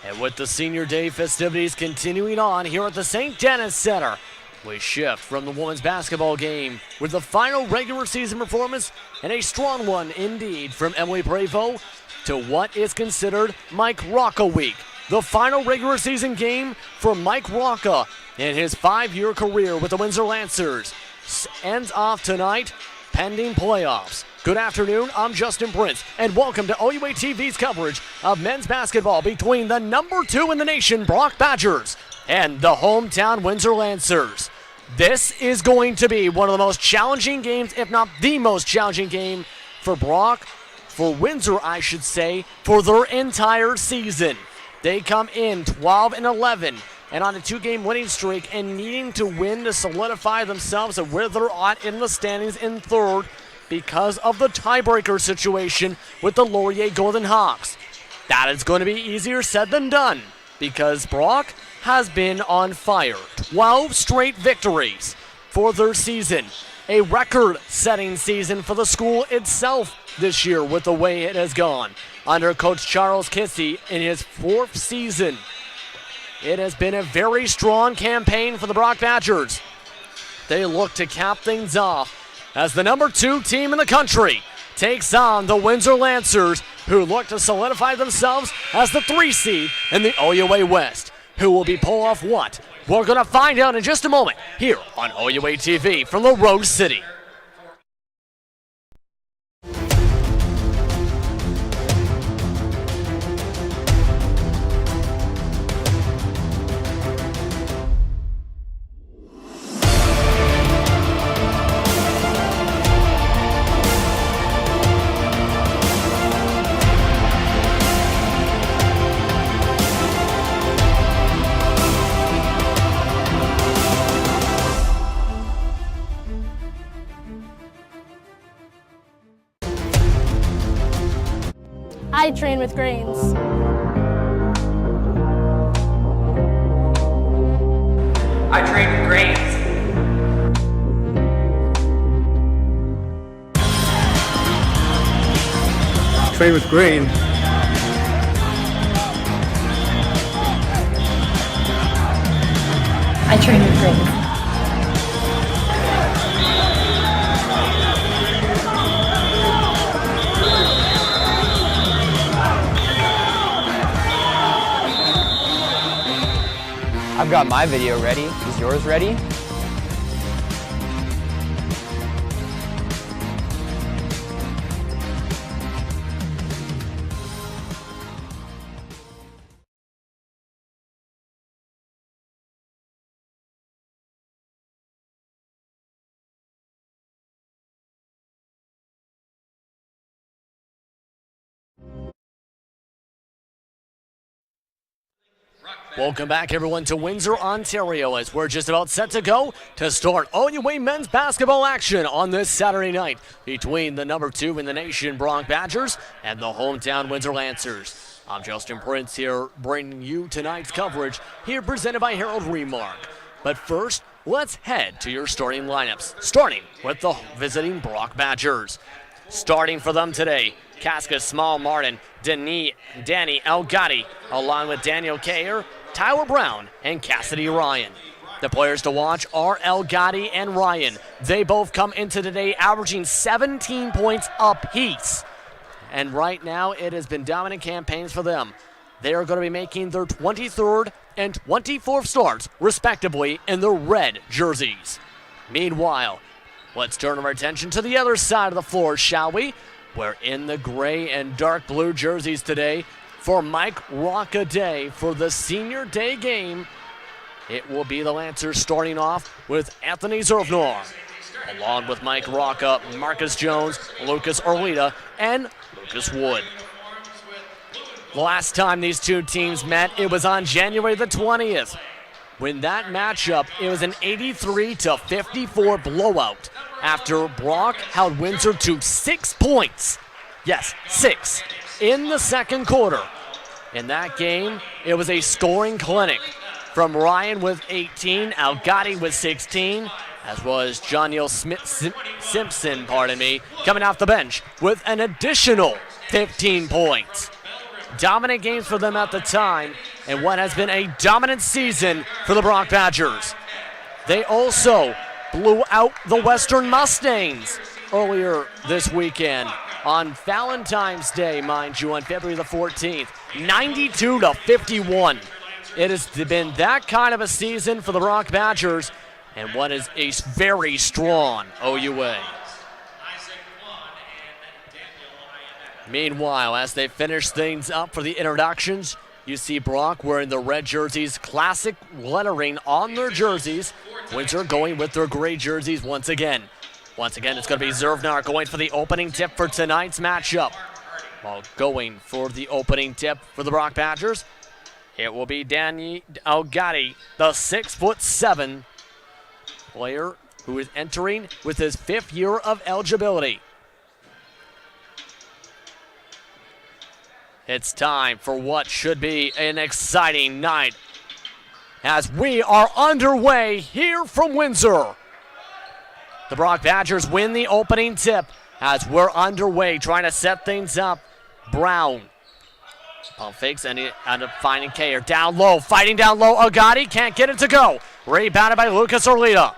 And with the Senior Day festivities continuing on here at the St. Denis Center, we shift from the women's basketball game with the final regular season performance, and a strong one indeed from Emily Prevost, to what is considered Mike Rocca week. The final regular season game for Mike Rocca in his 5-year career with the Windsor Lancers ends off tonight, pending playoffs. Good afternoon, I'm Justin Prince, and welcome to OUA TV's coverage of men's basketball between the number 2 in the nation, Brock Badgers, and the hometown Windsor Lancers. This is going to be one of the most challenging games, if not the most challenging game for Brock, for Windsor I should say, for their entire season. They come in 12-11 and on a 2-game winning streak and needing to win to solidify themselves and where they're at in the standings in third, because of the tiebreaker situation with the Laurier Golden Hawks. That is going to be easier said than done, because Brock has been on fire. 12 straight victories for their season. A record-setting season for the school itself this year with the way it has gone. Under Coach Charles Kissy in his 4th season, it has been a very strong campaign for the Brock Badgers. They look to cap things off as the number 2 team in the country takes on the Windsor Lancers, who look to solidify themselves as the 3 seed in the OUA West. Who will be pull off what? We're going to find out in just a moment here on OUA TV from the Rose City. I train with grains. I train with grains. Train with grain. I train with grains. I've got my video ready. Is yours ready? Welcome back, everyone, to Windsor, Ontario, as we're just about set to go to start OUA men's basketball action on this Saturday night between the number 2 in the nation, Brock Badgers, and the hometown Windsor Lancers. I'm Justin Prince here, bringing you tonight's coverage, here presented by Harold Remark. But first, let's head to your starting lineups, starting with the visiting Brock Badgers. Starting for them today, Casca Small Martin, Danny Elgatti, along with Daniel Kayer, Tyler Brown, and Cassidy Ryan. The players to watch are Elgatti and Ryan. They both come into today averaging 17 points apiece. And right now, it has been dominant campaigns for them. They are going to be making their 23rd and 24th starts, respectively, in their red jerseys. Meanwhile, let's turn our attention to the other side of the floor, shall we? We're in the gray and dark blue jerseys today for Mike Rocca Day for the Senior Day game. It will be the Lancers starting off with Anthony Zervnor, along with Mike Rocca, Marcus Jones, Lucas Orlita, and Lucas Wood. Last time these two teams met, it was on January the 20th. When that matchup, it was an 83-54 blowout after Brock held Windsor to 6 points. Yes, 6 in the second quarter. In that game, it was a scoring clinic from Ryan with 18, Elgatti with 16, as well as John-Neil Simpson, coming off the bench with an additional 15 points. Dominant games for them at the time, in what has been a dominant season for the Brock Badgers. They also blew out the Western Mustangs earlier this weekend on Valentine's Day, mind you, on February the 14th, 92-51. It has been that kind of a season for the Brock Badgers and what is a very strong OUA. Meanwhile, as they finish things up for the introductions, you see Brock wearing the red jerseys, classic lettering on their jerseys. Windsor going with their gray jerseys once again. Once again, it's going to be Zervnar going for the opening tip for tonight's matchup. While going for the opening tip for the Brock Badgers, it will be Danny Algatti, the 6'7" player who is entering with his 5th year of eligibility. It's time for what should be an exciting night as we are underway here from Windsor. The Brock Badgers win the opening tip as we're underway trying to set things up. Brown pump fakes and he ended up finding Kayer. Down low, fighting down low. Agati can't get it to go. Rebounded by Lucas Orlita.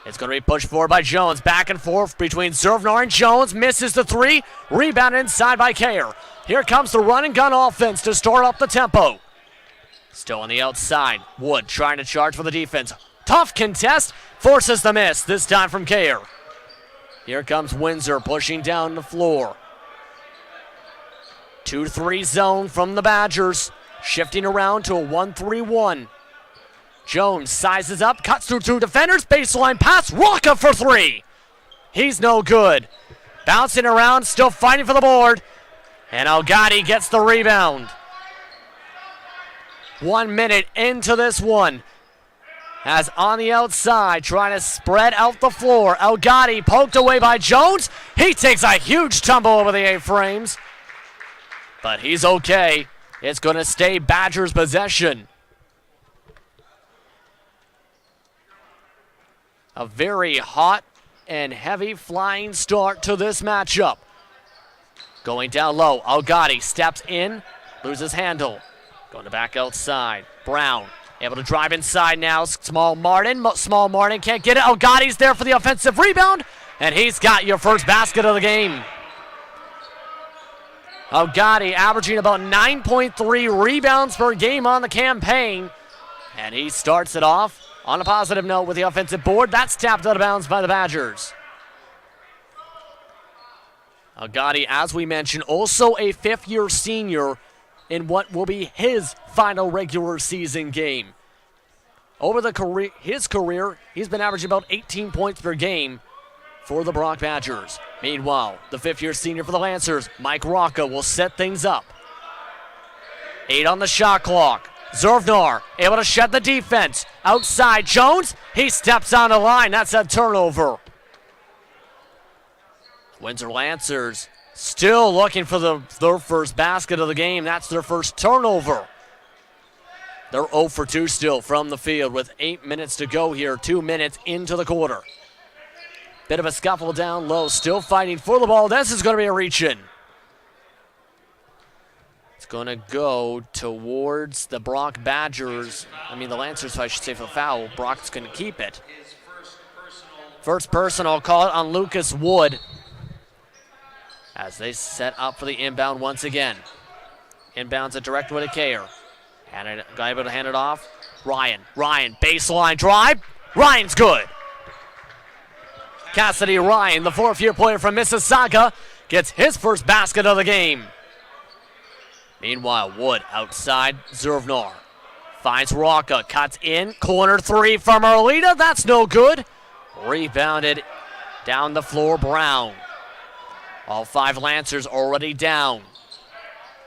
It's going to be pushed forward by Jones. Back and forth between Zervnar and Jones. Misses the 3. Rebounded inside by Kayer. Here comes the run and gun offense to start up the tempo. Still on the outside. Wood trying to charge for the defense. Tough contest. Forces the miss, this time from Kayer. Here comes Windsor pushing down the floor. 2-3 zone from the Badgers. Shifting around to a 1-3-1. Jones sizes up, cuts through 2 defenders. Baseline pass, Rocca for 3. He's no good. Bouncing around, still fighting for the board. And Algatti gets the rebound. 1 minute into this one. As on the outside, trying to spread out the floor. Algatti poked away by Jones. He takes a huge tumble over the A-frames. But he's okay. It's going to stay Badgers' possession. A very hot and heavy flying start to this matchup. Going down low, Algatti steps in, loses handle. Going to back outside. Brown able to drive inside now. Small Martin can't get it. Algatti's there for the offensive rebound, and he's got your first basket of the game. Algatti averaging about 9.3 rebounds per game on the campaign, and he starts it off on a positive note with the offensive board. That's tapped out of bounds by the Badgers. Algatti, as we mentioned, also a 5th-year senior in what will be his final regular season game. Over his career, he's been averaging about 18 points per game for the Brock Badgers. Meanwhile, the 5th-year senior for the Lancers, Mike Rocca, will set things up. 8 on the shot clock. Zervnar able to shut the defense. Outside, Jones, he steps on the line. That's a turnover. Windsor Lancers still looking for their first basket of the game. That's their first turnover. They're 0 for 2 still from the field with 8 minutes to go here, 2 minutes into the quarter. Bit of a scuffle down low, still fighting for the ball. This is going to be a reach-in. It's going to go towards the Brock Badgers. The Lancers, I should say, for the foul. Brock's going to keep it. First personal, call it on Lucas Wood as they set up for the inbound once again. Inbounds it directly to Kayer. Guy able to hand it off. Ryan, baseline drive. Ryan's good. Cassidy Ryan, the 4th-year player from Mississauga, gets his first basket of the game. Meanwhile, Wood outside, Zervnar. Finds Rocca, cuts in, corner 3 from Orlita. That's no good. Rebounded down the floor, Brown. All 5 Lancers already down.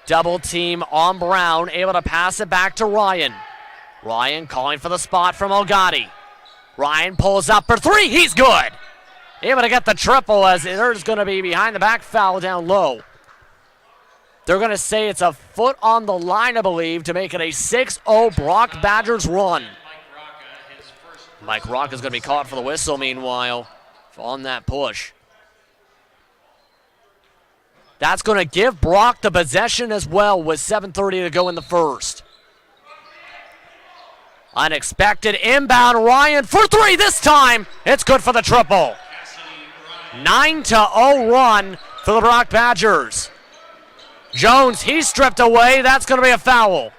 Double team on Brown, able to pass it back to Ryan. Ryan calling for the spot from Algatti. Ryan pulls up for 3, he's good. Able to get the triple as there's going to be behind the back foul down low. They're going to say it's a foot on the line, I believe, to make it a 6-0 Brock Badgers run. Mike Rocca is going to be caught for the whistle, meanwhile, on that push. That's going to give Brock the possession as well with 7:30 to go in the first. Unexpected inbound, Ryan for three this time. It's good for the triple. 9-0 run for the Brock Badgers. Jones, he's stripped away. That's going to be a foul.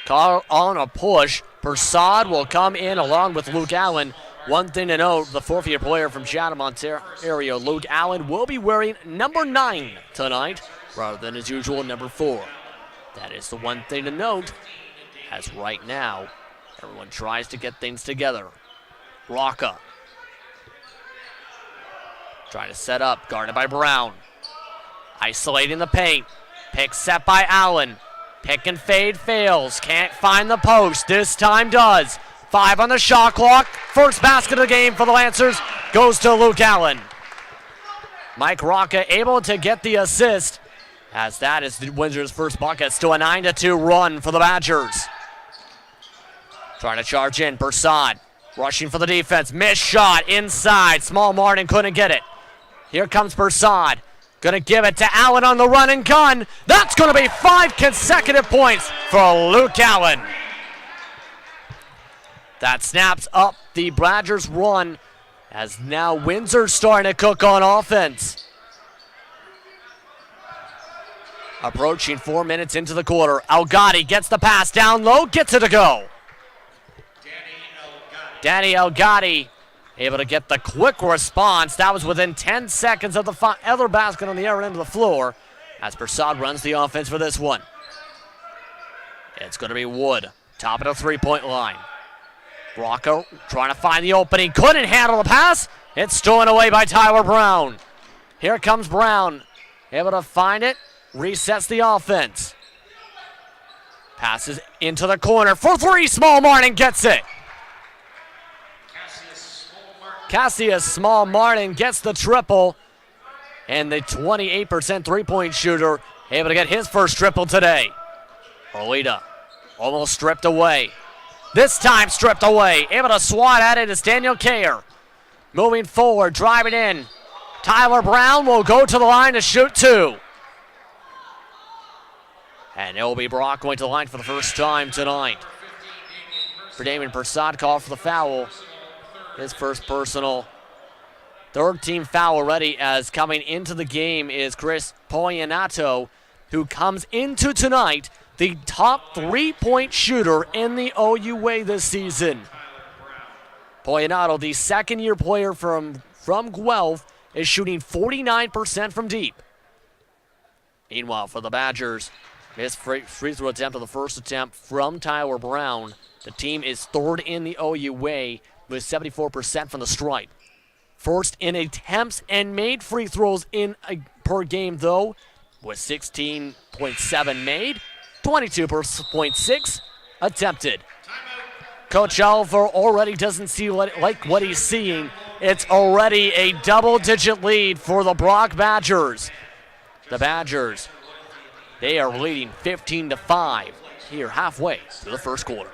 Call on a push. Persad will come in along with Luke Allen. One thing to note, the fourth-year player from Chatham, Ontario, Luke Allen, will be wearing number 9 tonight rather than his usual number 4. That is the one thing to note, as right now, everyone tries to get things together. Rocca trying to set up, guarded by Brown. Isolating the paint. Pick set by Allen. Pick and fade fails. Can't find the post. This time does. 5 on the shot clock. First basket of the game for the Lancers goes to Luke Allen. Mike Rocca able to get the assist, as that is the Windsor's first bucket. Still a 9-2 run for the Badgers. Trying to charge in. Persad rushing for the defense. Missed shot inside. Small Martin couldn't get it. Here comes Persad. Going to give it to Allen on the run and gun. That's going to be 5 consecutive points for Luke Allen. That snaps up the Badgers' run, as now Windsor's starting to cook on offense. Approaching 4 minutes into the quarter. Elgatti gets the pass down low, gets it to go. Danny Elgatti able to get the quick response. That was within 10 seconds of the other basket on the other end of the floor, as Persad runs the offense for this one. It's going to be Wood, top of the three-point line. Rocca trying to find the opening, couldn't handle the pass. It's stolen away by Tyler Brown. Here comes Brown, able to find it, resets the offense. Passes into the corner for three. Small Martin gets it. Cassius Small Martin gets the triple, and the 28% three-point shooter able to get his first triple today. Olita almost stripped away. This time stripped away. Able to swat at it is Daniel Kayer. Moving forward, driving in. Tyler Brown will go to the line to shoot 2. And it will be Brock going to the line for the first time tonight. For Damon Persad, called for the foul. His first personal. Third team foul already, as coming into the game is Chris Poyanato, who comes into tonight the top three-point shooter in the OUA this season. Poyanato, the second-year player from Guelph, is shooting 49% from deep. Meanwhile, for the Badgers, his free throw attempt of the first attempt from Tyler Brown. The team is third in the OUA with 74% from the stripe. First in attempts and made free throws per game, though, with 16.7 made, 22.6 attempted. Coach Oliver already doesn't like what he's seeing. It's already a double-digit lead for the Brock Badgers. The Badgers, they are leading 15-5 here halfway through the first quarter.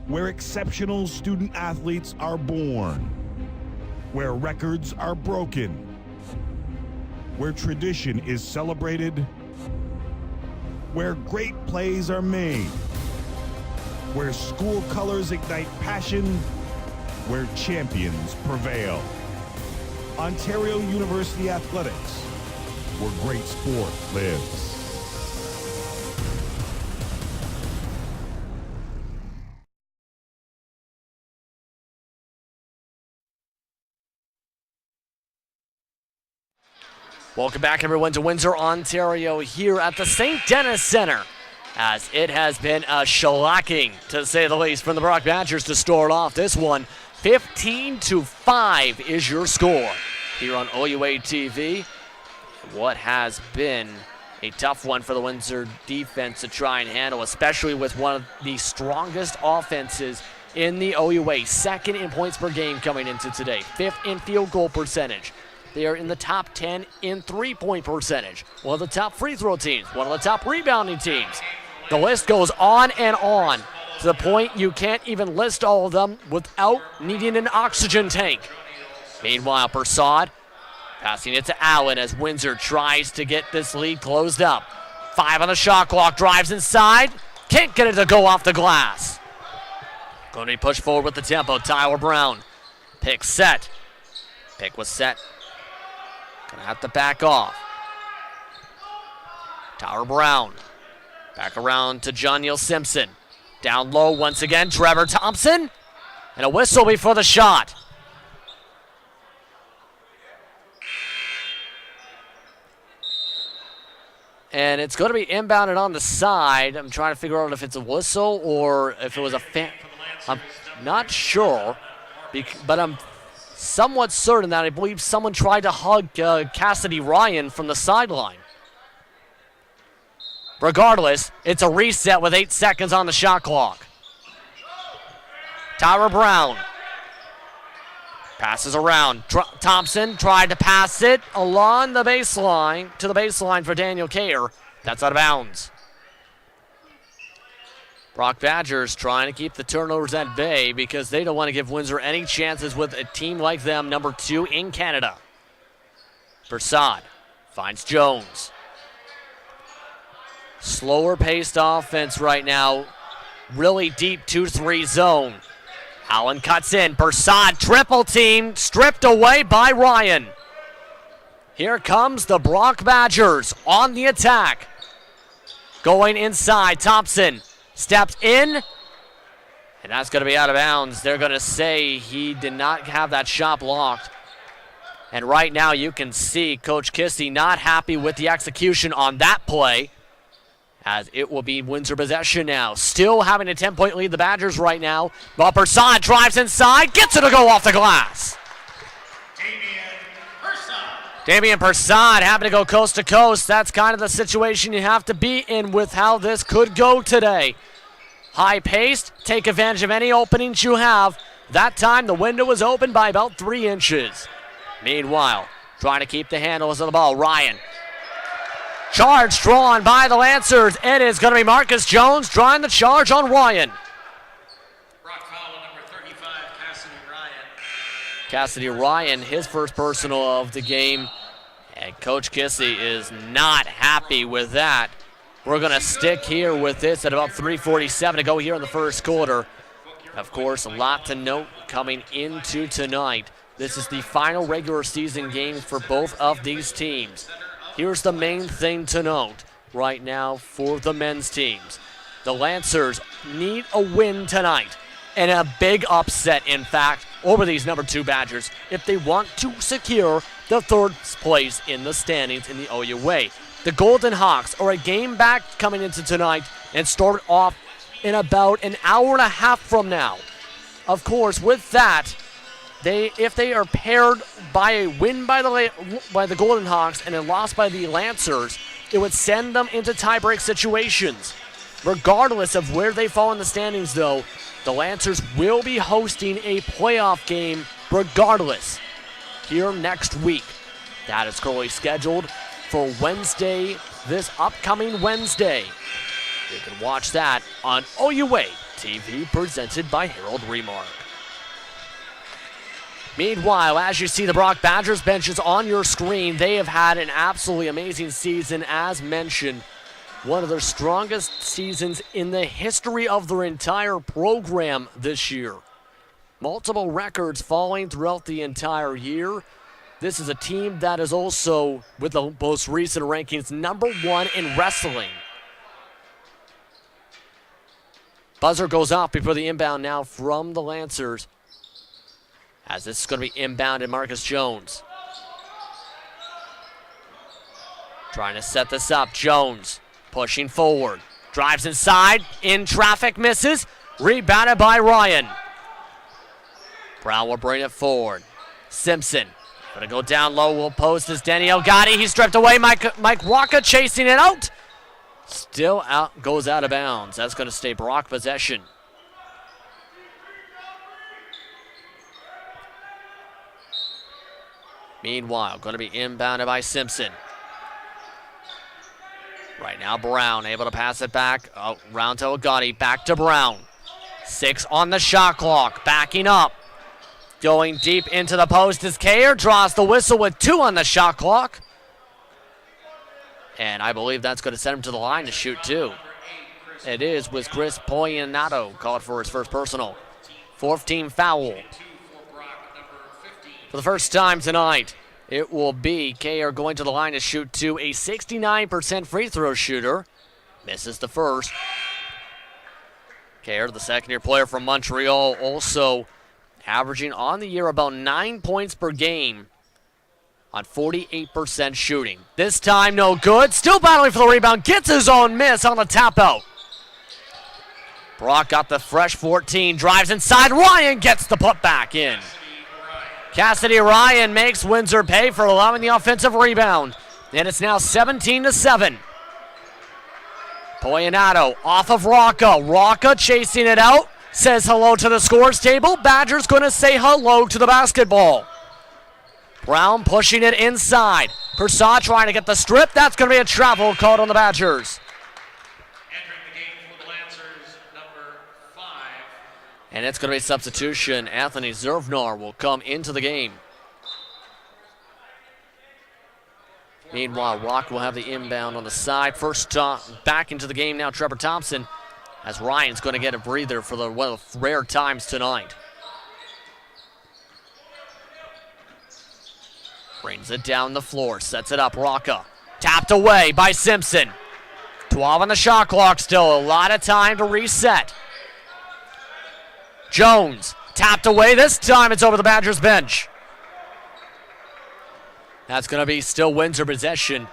Where exceptional student athletes are born, where records are broken, where tradition is celebrated, where great plays are made, where school colors ignite passion, where champions prevail. Ontario University Athletics, where great sport lives. Welcome back, everyone, to Windsor, Ontario, here at the St. Denis Center, as it has been a shellacking, to say the least, from the Brock Badgers to start off this one. 15-5 is your score here on OUA TV. What has been a tough one for the Windsor defense to try and handle, especially with one of the strongest offenses in the OUA. Second in points per game coming into today. Fifth in field goal percentage. They are in the top 10 in three-point percentage. One of the top free throw teams. One of the top rebounding teams. The list goes on and on to the point you can't even list all of them without needing an oxygen tank. Meanwhile, Persaud passing it to Allen as Windsor tries to get this lead closed up. 5 on the shot clock, drives inside, can't get it to go off the glass. Going to be pushed forward with the tempo. Tyler Brown, pick set. Pick was set. Gonna have to back off. Tyler Brown, back around to John Neal Simpson. Down low once again, Trevor Thompson, and a whistle before the shot. And it's going to be inbounded on the side. I'm trying to figure out if it's a whistle or if it was a fan. I'm not sure, but I'm somewhat certain that I believe someone tried to hug Cassidy Ryan from the sideline. Regardless, it's a reset with 8 seconds on the shot clock. Tyler Brown passes around. Thompson tried to pass it along the baseline, to the baseline for Daniel Cater. That's out of bounds. Brock Badgers trying to keep the turnovers at bay because they don't want to give Windsor any chances with a team like them, number 2 in Canada. Persaud finds Jones. Slower paced offense right now. Really deep 2-3 zone. Allen cuts in. Persaud triple team, stripped away by Ryan. Here comes the Brock Badgers on the attack. Going inside, Thompson steps in, and that's going to be out of bounds. They're going to say he did not have that shot blocked. And right now you can see Coach Kissy not happy with the execution on that play, as it will be Windsor possession now. Still having a 10-point lead, the Badgers right now. While Persaud drives inside, gets it to go off the glass. Damian Persaud having to go coast to coast. That's kind of the situation you have to be in with how this could go today. High-paced, take advantage of any openings you have. That time the window was open by about 3 inches. Meanwhile, trying to keep the handles of the ball, Ryan. Charge drawn by the Lancers. It is going to be Marcus Jones drawing the charge on Ryan. Number 35, Cassidy Ryan. Cassidy Ryan, his first personal of the game. And Coach Kissy is not happy with that. We're going to stick here with this at about 3:47 to go here in the first quarter. Of course, a lot to note coming into tonight. This is the final regular season game for both of these teams. Here's the main thing to note right now for the men's teams. The Lancers need a win tonight, and a big upset, in fact, over these number 2 Badgers if they want to secure the 3rd place in the standings in the OUA. The Golden Hawks are a game back coming into tonight and start off in about an hour and a half from now. Of course, with that, if they are paired by a win by the Golden Hawks and a loss by the Lancers, it would send them into tiebreak situations. Regardless of where they fall in the standings, though, the Lancers will be hosting a playoff game regardless here next week. That is currently scheduled for Wednesday, this upcoming Wednesday. You can watch that on OUA TV presented by Harold Remark. Meanwhile, as you see the Brock Badgers benches on your screen, they have had an absolutely amazing season, as mentioned. One of their strongest seasons in the history of their entire program this year. Multiple records falling throughout the entire year. This is a team that is also, with the most recent rankings, number 1 in wrestling. Buzzer goes off before the inbound now from the Lancers, as this is going to be inbounded. Marcus Jones trying to set this up. Jones pushing forward, drives inside, in traffic, misses, rebounded by Ryan. Brown will bring it forward. Simpson going to go down low, will post as Denny Elgatti. He's stripped away. Mike Rocca chasing it out. Still out, goes out of bounds. That's going to stay Brock possession. Meanwhile, going to be inbounded by Simpson. Right now, Brown able to pass it back. Round to Elgatti. Back to Brown. 6 on the shot clock, backing up. Going deep into the post is Kayer, draws the whistle with 2 on the shot clock. And I believe that's going to send him to the line to shoot 2. It is with Chris Poyanato called for his first personal. 4th team foul. For the first time tonight, it will be Kayer going to the line to shoot 2, a 69% free throw shooter. Misses the first. Kayer, the second-year player from Montreal, also averaging on the year about 9 points per game on 48% shooting. This time, no good. Still battling for the rebound. Gets his own miss on the tap out. Brock got the fresh 14. Drives inside. Ryan gets the putback in. Cassidy Ryan makes Windsor pay for allowing the offensive rebound. And it's now 17-7. Poyanato off of Rocca. Rocca chasing it out. Says hello to the scores table. Badgers going to say hello to the basketball. Brown pushing it inside. Persaud trying to get the strip. That's going to be a travel called on the Badgers. Entering the game for the Lancers, number 5. And it's going to be a substitution. Anthony Zervnar will come into the game. Meanwhile, Rock will have the inbound on the side. First back into the game now, Trevor Thompson, as Ryan's going to get a breather for the one of rare times tonight. Brings it down the floor, sets it up, Rocca. Tapped away by Simpson. 12 on the shot clock still, a lot of time to reset. Jones, tapped away, this time it's over the Badgers bench. That's going to be still Windsor possession.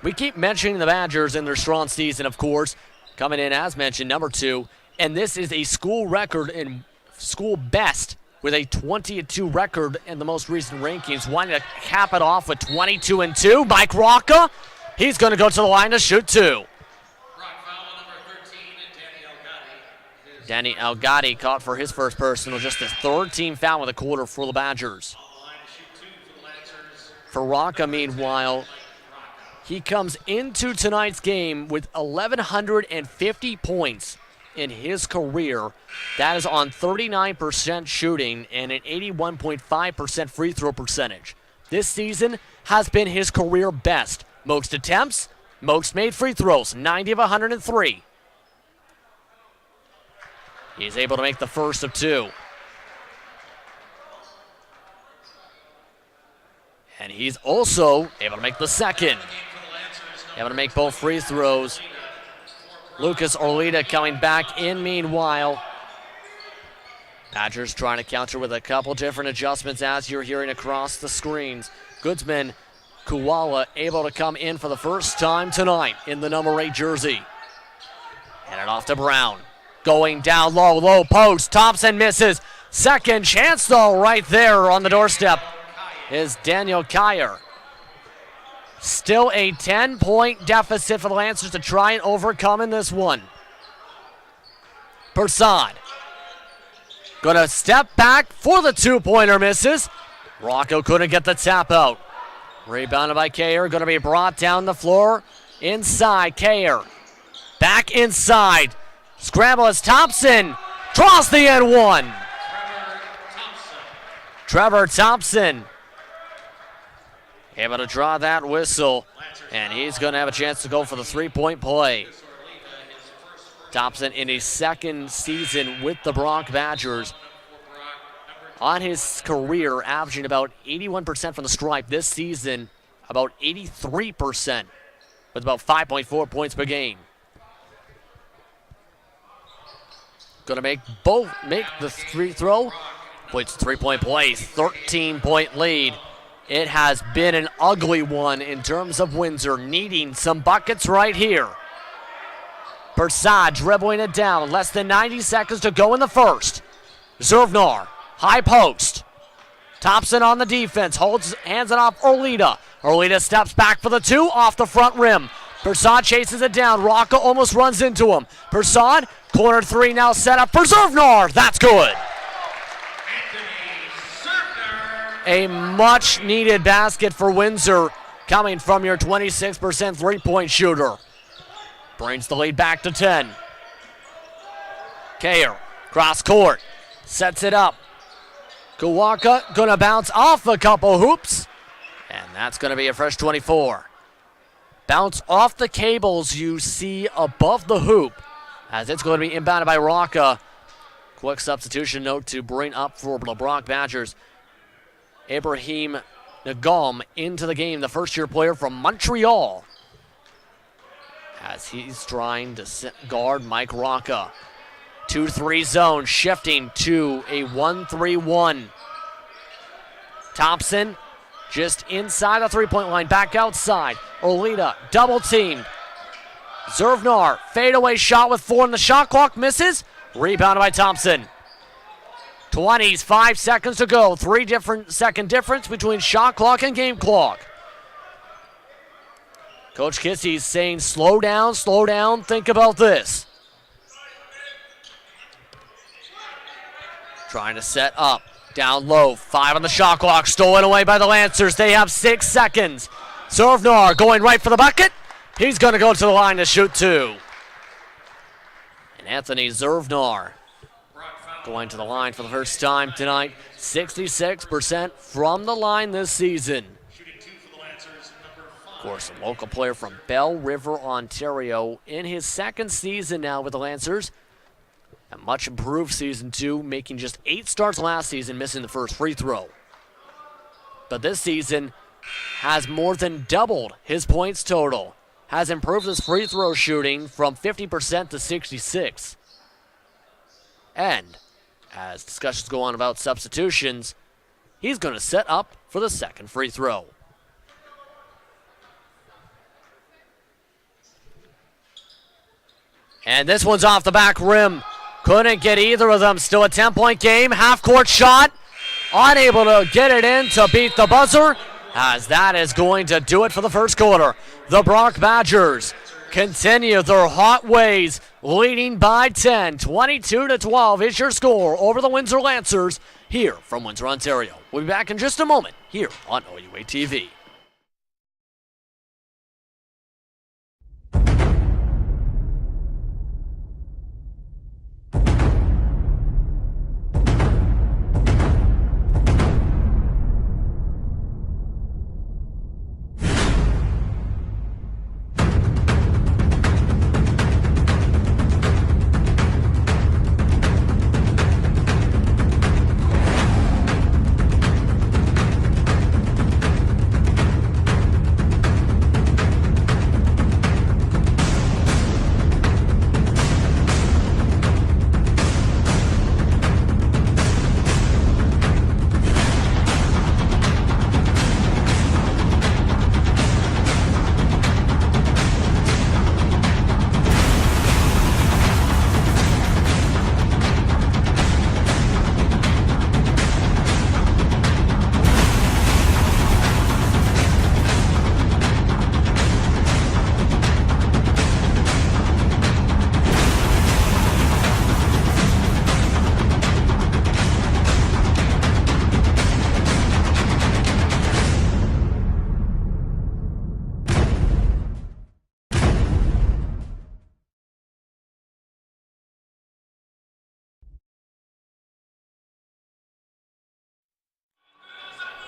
We keep mentioning the Badgers in their strong season, of course. Coming in, as mentioned, number 2. And this is a school record and school best with a 20-2 record in the most recent rankings. Wanting to cap it off with 22-2. Mike Rocca, he's going to go to the line to shoot 2. Rock foul on number 13, and Danny Elgatti caught for his first personal, just the 3rd team foul with a quarter for the Badgers. on the line to shoot 2 for the Lancers. For Rocca, meanwhile, he comes into tonight's game with 1,150 points in his career. That is on 39% shooting and an 81.5% free throw percentage. This season has been his career best. Most attempts, most made free throws, 90 of 103. He's able to make the first of 2. And he's also able to make the second. Able to make both free throws. Lucas Orlita coming back in meanwhile. Badgers trying to counter with a couple different adjustments as you're hearing across the screens. Goodsman Kuala able to come in for the first time tonight in the number 8 jersey. And it off to Brown. Going down low, low post. Thompson misses. Second chance though right there on the doorstep is Daniel Kayer. Still a 10-point deficit for the Lancers to try and overcome in this one. Persaud going to step back for the 2-pointer, misses. Rocco couldn't get the tap out. Rebounded by Kayer, going to be brought down the floor. Inside, Kayer. Back inside. Scramble as Thompson draws the N1. Trevor Thompson able to draw that whistle, and he's going to have a chance to go for the 3-point play. Thompson in his second season with the Bronx Badgers. On his career, averaging about 81% from the stripe. This season, about 83%, with about 5.4 points per game. Going to make the free throw. It's a 3-point play, 13-point lead. It has been an ugly one in terms of Windsor, needing some buckets right here. Persaud dribbling it down, less than 90 seconds to go in the first. Zervnar, high post. Thompson on the defense, hands it off Orlita. Orlita steps back for the 2, off the front rim. Persaud chases it down, Rocca almost runs into him. Persaud, corner 3 now set up for Zervnar, that's good. A much-needed basket for Windsor coming from your 26% 3-point shooter. Brings the lead back to 10. Kayer Cross court. Sets it up. Kawaka gonna bounce off a couple hoops. And that's gonna be a fresh 24. Bounce off the cables you see above the hoop as it's going to be inbounded by Rocca. Quick substitution note to bring up for the Brock Badgers. Ibrahim Nagam into the game, the first-year player from Montreal, as he's trying to guard Mike Rocca. 2-3 zone, shifting to a 1-3-1. Thompson just inside the three-point line, back outside. Olita double-teamed. Zervnar, fadeaway shot with 4 on the shot clock, misses. Rebounded by Thompson. 20s, 5 seconds to go. 3-second difference between shot clock and game clock. Coach Kissie's saying, slow down, think about this. Trying to set up. Down low, 5 on the shot clock, stolen away by the Lancers. They have 6 seconds. Zervnar going right for the bucket. He's going to go to the line to shoot 2. And Anthony Zervnar going to the line for the first time tonight. 66% from the line this season. Of course, a local player from Bell River, Ontario, in his second season now with the Lancers. A much improved season 2, making just 8 starts last season, missing the first free throw. But this season has more than doubled his points total. Has improved his free throw shooting from 50% to 66%. And as discussions go on about substitutions, he's going to set up for the second free throw. And this one's off the back rim. Couldn't get either of them. Still a 10-point game. Half-court shot. Unable to get it in to beat the buzzer, as that is going to do it for the first quarter. The Brock Badgers continue their hot ways, leading by 10. 22-12 is your score over the Windsor Lancers here from Windsor, Ontario. We'll be back in just a moment here on OUA TV.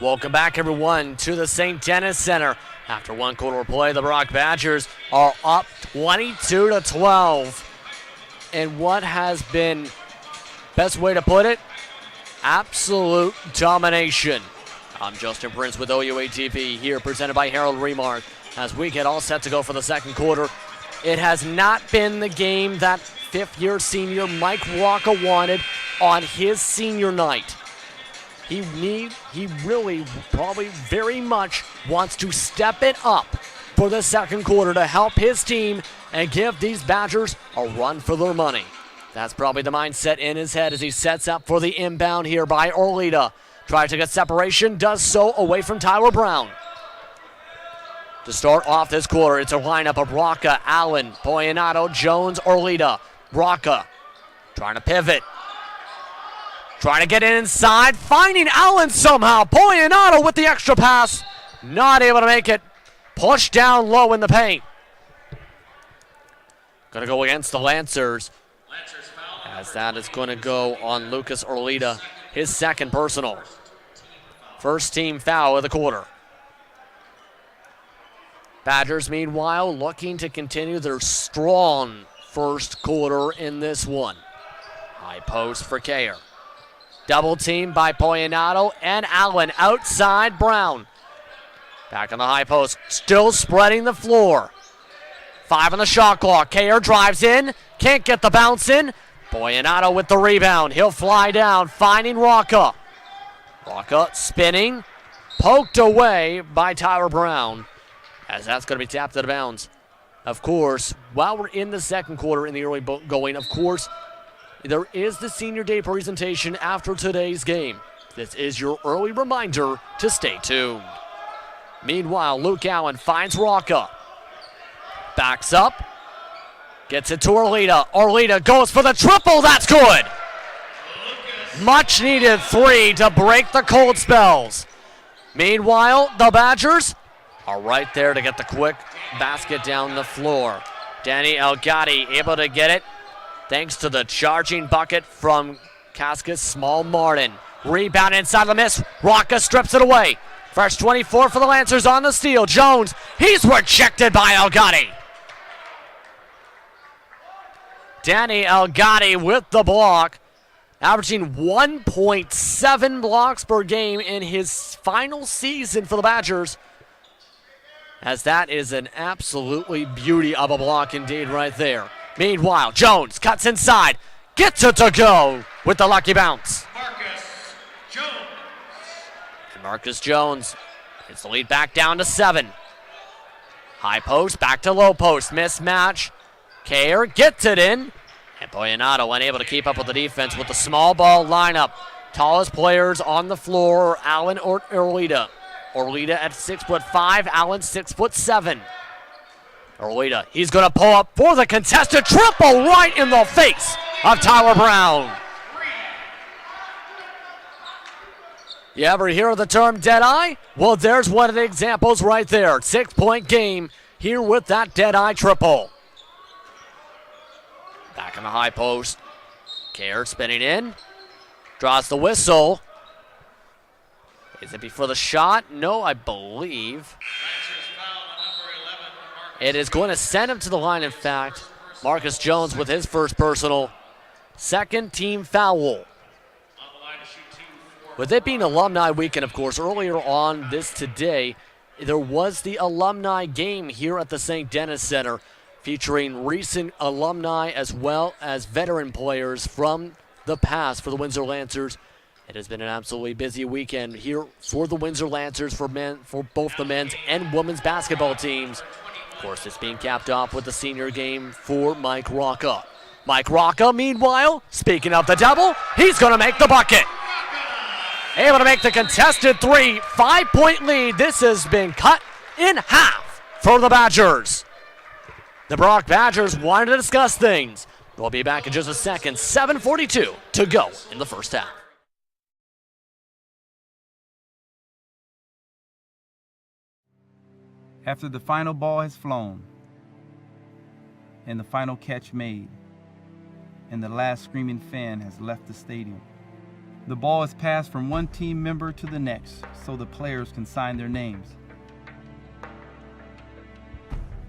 Welcome back, everyone, to the St. Denis Center. After one quarter of play, the Brock Badgers are up 22-12. And what has been, best way to put it, absolute domination. I'm Justin Prince with OUA TV here, presented by Harold Remark, as we get all set to go for the second quarter. It has not been the game that fifth-year senior Mike Rocca wanted on his senior night. He really probably very much wants to step it up for the second quarter to help his team and give these Badgers a run for their money. That's probably the mindset in his head as he sets up for the inbound here by Orlita. Tries to get separation, does so away from Tyler Brown. To start off this quarter, it's a lineup of Rocca, Allen, Poyanato, Jones, Orlita. Rocca trying to pivot. Trying to get it inside, finding Allen somehow. Poyanato with the extra pass. Not able to make it. Pushed down low in the paint. Gonna go against the Lancers. as that is going to go on Lucas Orlita, his second personal. First team foul of the quarter. Badgers, meanwhile, looking to continue their strong first quarter in this one. High post for Kayer. Double team by Poyanato and Allen outside Brown. Back on the high post, still spreading the floor. 5 on the shot clock. Kayer drives in, can't get the bounce in. Poyanato with the rebound. He'll fly down, finding Rocca. Rocca spinning, poked away by Tyler Brown, as that's going to be tapped out of bounds. Of course, while we're in the second quarter in the early going, of course, there is the Senior Day presentation after today's game. This is your early reminder to stay tuned. Meanwhile, Luke Allen finds Rocca. Backs up, gets it to Orlita. Orlita goes for the triple, that's good! Much needed 3 to break the cold spells. Meanwhile, the Badgers are right there to get the quick basket down the floor. Danny Elgatti able to get it thanks to the charging bucket from Cascas Small Martin. Rebound inside the miss. Rocca strips it away. First 24 for the Lancers on the steal. Jones, he's rejected by Elgatti. Danny Elgatti with the block, averaging 1.7 blocks per game in his final season for the Badgers, as that is an absolutely beauty of a block indeed right there. Meanwhile, Jones cuts inside, gets it to go with the lucky bounce. Marcus Jones. And Marcus Jones gets the lead back down to 7. High post, back to low post, mismatch. Kayer gets it in, and Poyanato unable to keep up with the defense with the small ball lineup. Tallest players on the floor, Allen or Orlita. Orlita at 6'5", Allen 6'7". Orlita, he's going to pull up for the contested triple right in the face of Tyler Brown. You ever hear of the term dead-eye? Well, there's one of the examples right there. 6-point game here with that dead-eye triple. Back in the high post. Kayer spinning in. Draws the whistle. Is it before the shot? No, I believe. It is going to send him to the line, in fact. Marcus Jones with his first personal. Second team foul. With it being Alumni Weekend, of course, earlier on this today, there was the alumni game here at the St. Denis Center, featuring recent alumni as well as veteran players from the past for the Windsor Lancers. It has been an absolutely busy weekend here for the Windsor Lancers for both the men's and women's basketball teams. Of course, it's being capped off with the senior game for Mike Rocca. Mike Rocca, meanwhile, speaking of the double, he's going to make the bucket. Able to make the contested 3, 5-point lead. This has been cut in half for the Badgers. The Brock Badgers wanted to discuss things. We'll be back in just a second. 7:42 to go in the first half. After the final ball has flown, and the final catch made, and the last screaming fan has left the stadium, the ball is passed from one team member to the next so the players can sign their names.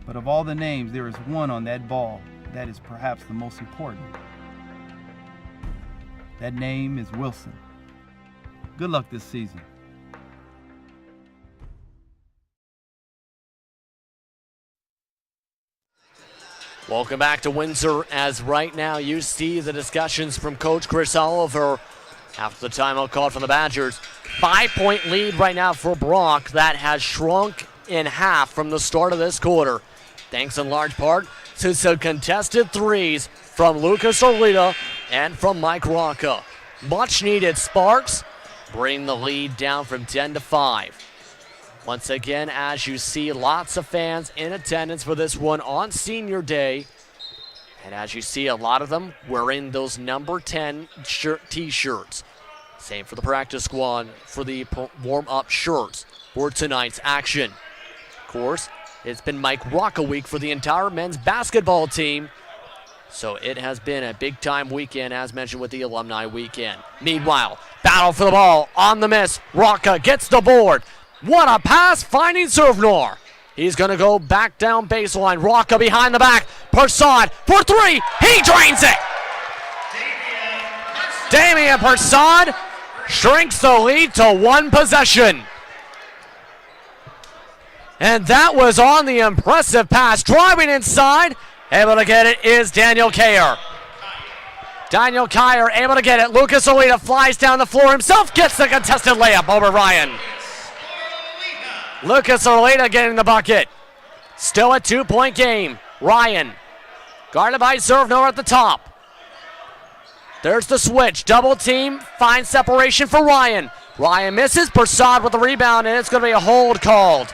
But of all the names, there is one on that ball that is perhaps the most important. That name is Wilson. Good luck this season. Welcome back to Windsor, as right now you see the discussions from Coach Chris Oliver after the timeout called from the Badgers. 5-point lead right now for Brock that has shrunk in half from the start of this quarter, thanks in large part to some contested threes from Lucas Orlita and from Mike Rocca. Much needed sparks bring the lead down from 10 to 5. Once again, as you see, lots of fans in attendance for this one on Senior Day. And as you see, a lot of them wearing those number 10 t-shirts. Same for the practice squad for the warm-up shirts for tonight's action. Of course, it's been Mike Rocca week for the entire men's basketball team. So it has been a big-time weekend, as mentioned, with the alumni weekend. Meanwhile, battle for the ball on the miss. Rocca gets the board. What a pass, finding Servnor. He's going to go back down baseline. Rocca behind the back. Persad for three. He drains it. Damian Persad shrinks the lead to one possession. And that was on the impressive pass. Driving inside. Able to get it is Daniel Kayer. Daniel Kayer able to get it. Lucas Olita flies down the floor himself. Gets the contested layup over Ryan. Lucas Olita getting the bucket. Still a 2-point game. Ryan guarded by Servnor at the top. There's the switch. Double team. Finds separation for Ryan. Ryan misses. Persad with the rebound, and it's going to be a hold called.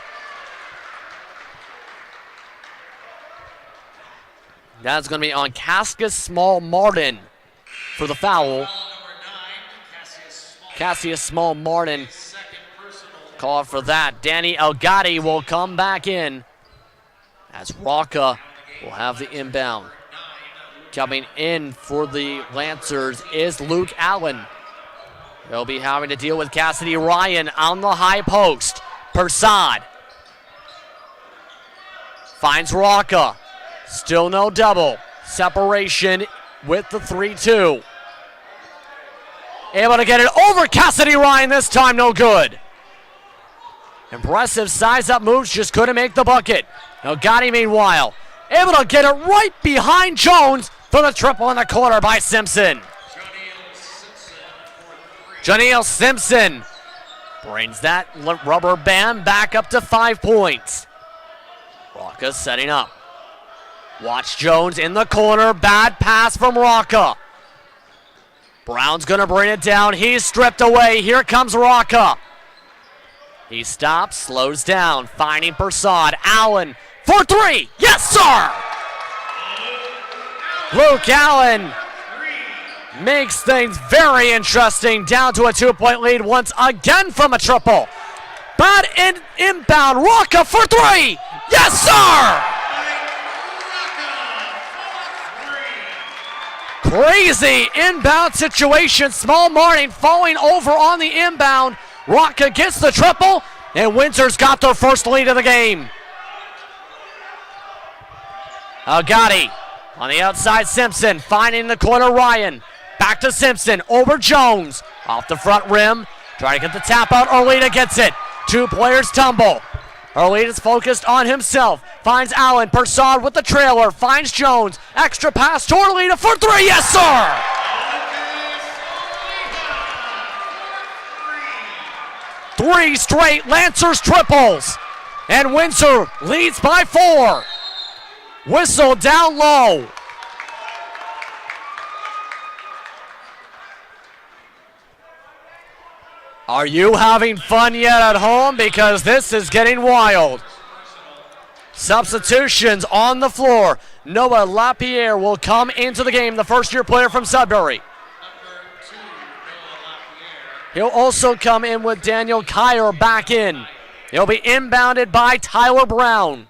That's going to be on Cassius Small Martin for the foul. Cassius Small Martin called for that. Danny Elgatti will come back in as Rocca will have the inbound. Coming in for the Lancers is Luke Allen. They'll be having to deal with Cassidy Ryan on the high post. Persad finds Rocca. Still no double. Separation with the 3-2. Able to get it over Cassidy Ryan this time, no good. Impressive size-up moves, just couldn't make the bucket. Now Gotti, meanwhile, able to get it right behind Jones for the triple in the corner by Simpson. Janiel Simpson brings that rubber band back up to 5 points. Rocca setting up. Watch Jones in the corner. Bad pass from Rocca. Brown's going to bring it down. He's stripped away. Here comes Rocca. He stops, slows down, finding Persad. Allen for three. Yes, sir! Luke Allen makes things very interesting. Down to a 2-point lead once again from a triple. Bad inbound. Rocca for three. Yes, sir! Crazy inbound situation. Small Martin falling over on the inbound. Rocca gets the triple, and Windsor's got their first lead of the game. Elgatti on the outside. Simpson finding the corner. Ryan back to Simpson over Jones off the front rim. Trying to get the tap out. Orlita gets it. 2 players tumble. Orlita's focused on himself. Finds Allen. Persad with the trailer. Finds Jones. Extra pass to Orlita for three. Yes, sir! Three straight Lancers triples. And Windsor leads by 4. Whistle down low. Are you having fun yet at home? Because this is getting wild. Substitutions on the floor. Noah LaPierre will come into the game, the first-year player from Sudbury. He'll also come in with Daniel Kayer back in. He'll be inbounded by Tyler Brown.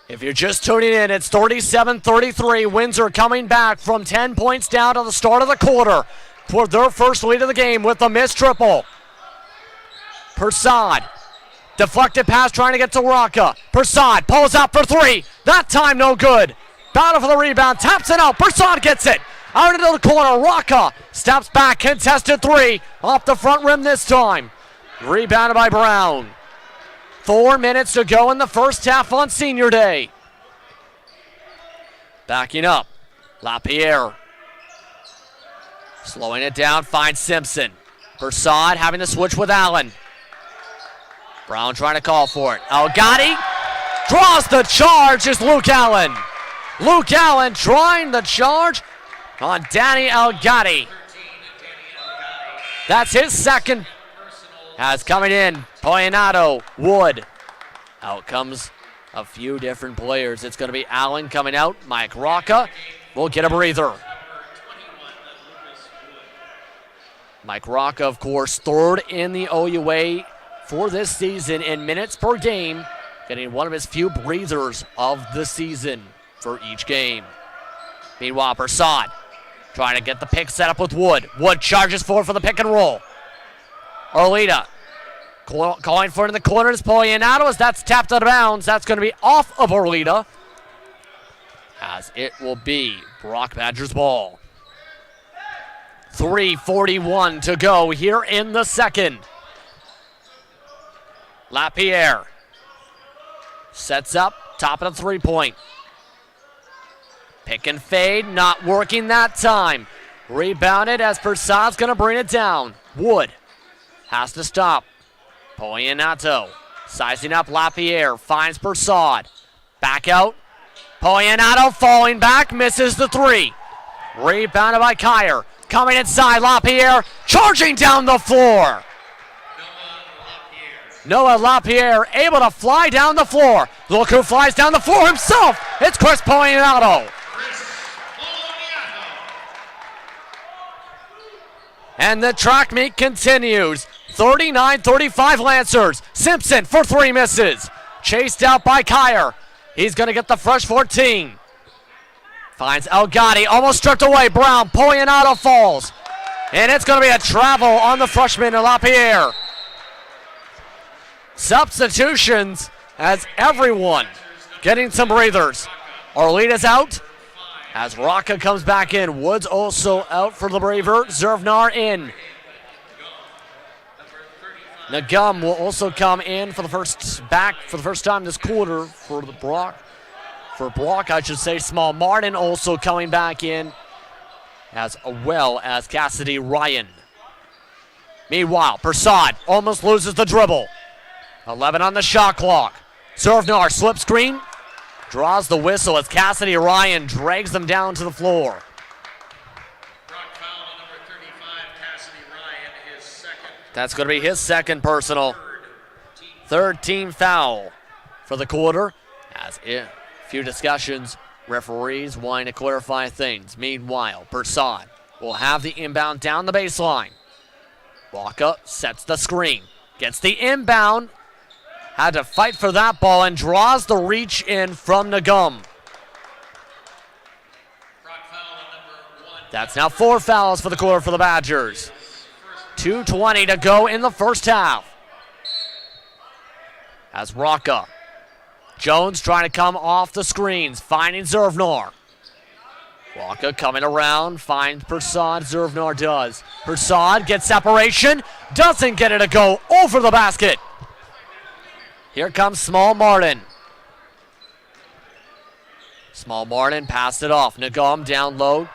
If you're just tuning in, it's 37-33. Windsor coming back from 10 points down to the start of the quarter for their first lead of the game with a missed triple. Persad, deflected pass trying to get to Rocca. Persad pulls out for three. That time no good. Battle for the rebound, taps it out. Persad gets it. Out into the corner, Rocca steps back, contested three. Off the front rim this time. Rebounded by Brown. 4 minutes to go in the first half on Senior Day. Backing up, LaPierre. Slowing it down, finds Simpson. Persad having to switch with Allen. Brown trying to call for it. Elgatti draws the charge is Luke Allen. Luke Allen trying the charge on Danny Elgatti. That's his second. As coming in, Poyanato, Wood. Out comes a few different players. It's going to be Allen coming out. Mike Rocca will get a breather. Mike Rocca, of course, third in the OUA for this season in minutes per game. getting one of his few breathers of the season for each game. Meanwhile, Persaud trying to get the pick set up with Wood. Wood charges forward for the pick and roll. Arlita calling for it in the corner is Pollinato as that's tapped out of bounds. That's going to be off of Arlita, as it will be Brock Badgers ball. 3:41 to go here in the second. Lapierre sets up, top of the three-point. Pick and fade, not working that time. Rebounded as Persaud's going to bring it down. Wood has to stop. Pollinato sizing up Lapierre, finds Persaud. Back out. Pollinato falling back, misses the three. Rebounded by Kyer. Coming inside, Lapierre charging down the floor. Noah Lapierre able to fly down the floor. Look who flies down the floor himself. It's Chris Pollinato. And the track meet continues. 39-35 Lancers. Simpson for three misses. Chased out by Kyer. He's going to get the fresh 14. Finds Elgatti, almost stripped away. Brown, Pollinato falls. And it's going to be a travel on the freshman Lapierre. Substitutions as everyone getting some breathers. Arlita's out as Rocca comes back in. Woods also out for the Braver. Zervnar in. Nagum will also come in for the first time this quarter for the Brock. For Brock, I should say. Small Martin also coming back in, as well as Cassidy Ryan. Meanwhile, Persaud almost loses the dribble. 11 on the shot clock. Zervnar slip screen, draws the whistle as Cassidy Ryan drags them down to the floor. That's going to be his second personal. Third team foul for the quarter. As a few discussions, referees wanting to clarify things. Meanwhile, Persaud will have the inbound down the baseline. Rocca sets the screen, gets the inbound, had to fight for that ball and draws the reach in from Nagum. That's now 4 fouls for the quarter for the Badgers. 2:20 to go in the first half. As Rocca. Jones trying to come off the screens, finding Zervnar. Rocca coming around, finds Persaud. Zervnar does. Persaud gets separation, doesn't get it to go over the basket. Here comes Small Martin. Small Martin passed it off. Nagum down low.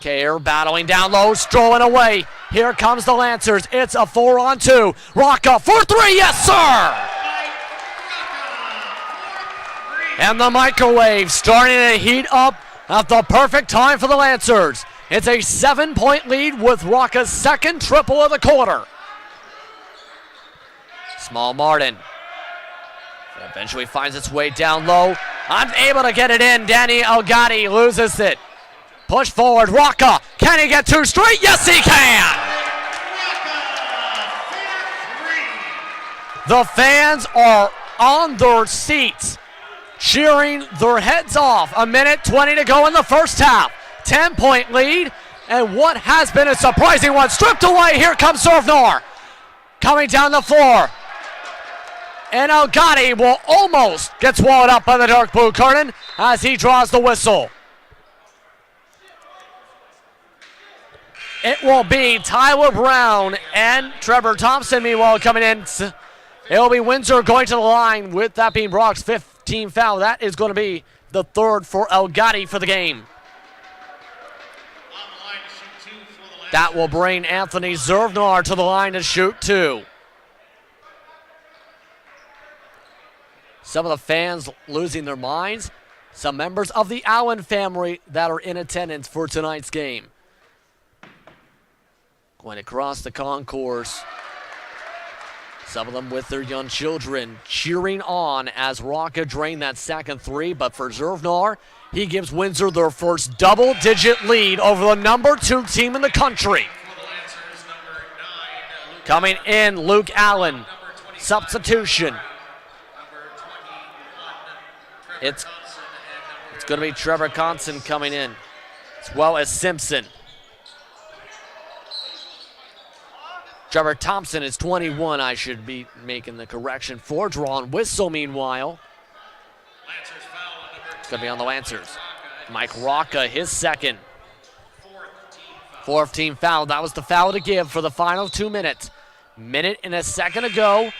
Kyer battling down low, strolling away. Here comes the Lancers. It's a 4-on-2. Rocca for three, yes sir! And the microwave starting to heat up at the perfect time for the Lancers. It's a 7-point lead with Rocca's second triple of the quarter. Small Martin eventually finds its way down low. Unable to get it in. Danny Elgatti loses it. Push forward, Rocca. Can he get 2 straight? Yes, he can! The fans are on their seats, cheering their heads off. 1:20 to go in the first half. 10-point lead, and what has been a surprising one. Stripped away, here comes Zervnar. Coming down the floor. And Elgatti will almost get swallowed up by the dark blue curtain as he draws the whistle. It will be Tyler Brown and Trevor Thompson, meanwhile, coming in. It will be Windsor going to the line with that being Brock's 15th foul. That is going to be the third for Elgatti for the game. That will bring Anthony Zervnar to the line to shoot 2. Some of the fans losing their minds. Some members of the Allen family that are in attendance for tonight's game. Going across the concourse. Some of them with their young children cheering on as Rocca drained that second 3. But for Zervnar, he gives Windsor their first double-digit lead over the number 2 team in the country. Coming in, Luke Allen. Substitution. It's going to be Trevor Conson coming in, as well as Simpson. Trevor Thompson is 21. I should be making the correction for drawn whistle. Meanwhile, it's going to be on the Lancers. Mike Rocca, his second. Fourth team foul. That was the foul to give for the final 2 minutes. Minute and a second to go.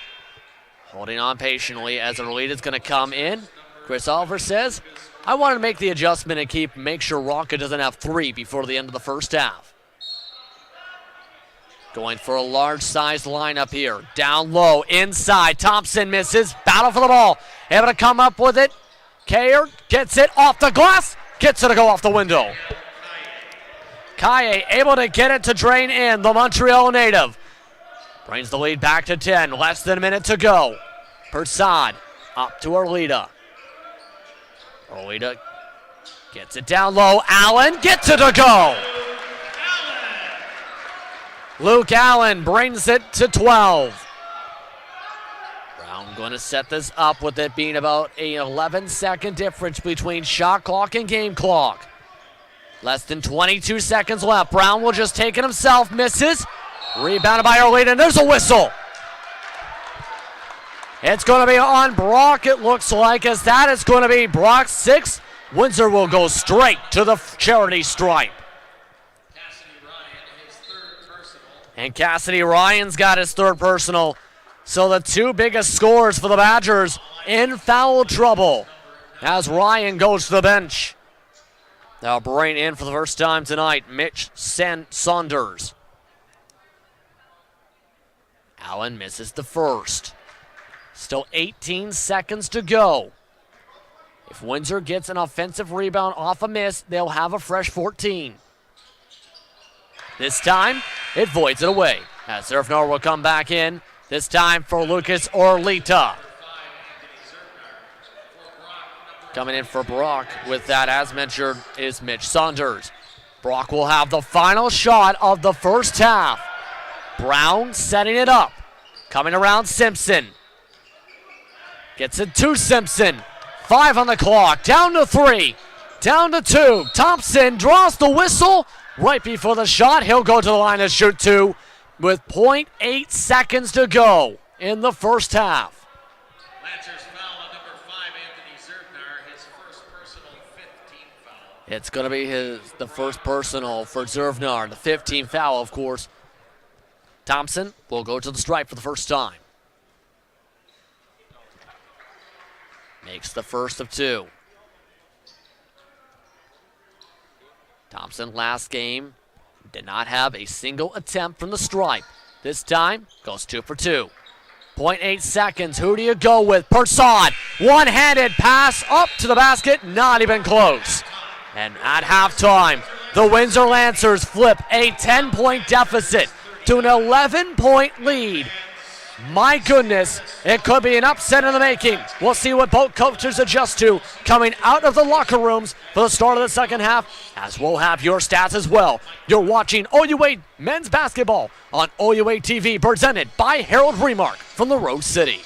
Holding on patiently as the lead is going to come in. Chris Oliver says, I want to make the adjustment and make sure Rocca doesn't have 3 before the end of the first half. Going for a large-sized lineup here. Down low, inside. Thompson misses. Battle for the ball. Able to come up with it. Kayer gets it off the glass. Gets it to go off the window. Kaye able to get it to drain in. The Montreal native brings the lead back to 10. Less than a minute to go. Persad up to Arlita. Arlita gets it down low. Allen gets it to go. Luke Allen brings it to 12. Brown going to set this up with it being about an 11-second difference between shot clock and game clock. Less than 22 seconds left. Brown will just take it himself. Misses. Rebounded by Arlita, and there's a whistle. It's going to be on Brock, it looks like, as that is going to be Brock's 6th. Windsor will go straight to the charity stripe. And Cassidy Ryan's got his 3rd personal. So the 2 biggest scores for the Badgers in foul trouble as Ryan goes to the bench. Now bring in for the first time tonight, Mitch Saunders. Allen misses the first. Still 18 seconds to go. If Windsor gets an offensive rebound off a miss, they'll have a fresh 14. This time, it voids it away as Surfnor will come back in, this time for Lucas Orlita. Coming in for Brock with that, as mentioned, is Mitch Saunders. Brock will have the final shot of the first half. Brown setting it up. Coming around Simpson. Gets it to Simpson. 5 on the clock. Down to 3. Down to 2. Thompson draws the whistle right before the shot. He'll go to the line to shoot 2 with 0.8 seconds to go in the first half. Lancers foul on number 5, Anthony Zervnar, his first personal 15 foul. It's going to be the first personal for Zervnar. The 15 foul, of course. Thompson will go to the stripe for the first time. Makes the first of 2. Thompson last game did not have a single attempt from the stripe. This time goes 2 for 2. 0.8 seconds. Who do you go with? Persad. One-handed pass up to the basket. Not even close. And at halftime, the Windsor Lancers flip a 10-point deficit to an 11-point lead. My goodness, it could be an upset in the making. We'll see what both coaches adjust to coming out of the locker rooms for the start of the second half, as we'll have your stats as well. You're watching OUA men's basketball on OUA TV, presented by Harold Remark from the Rose City.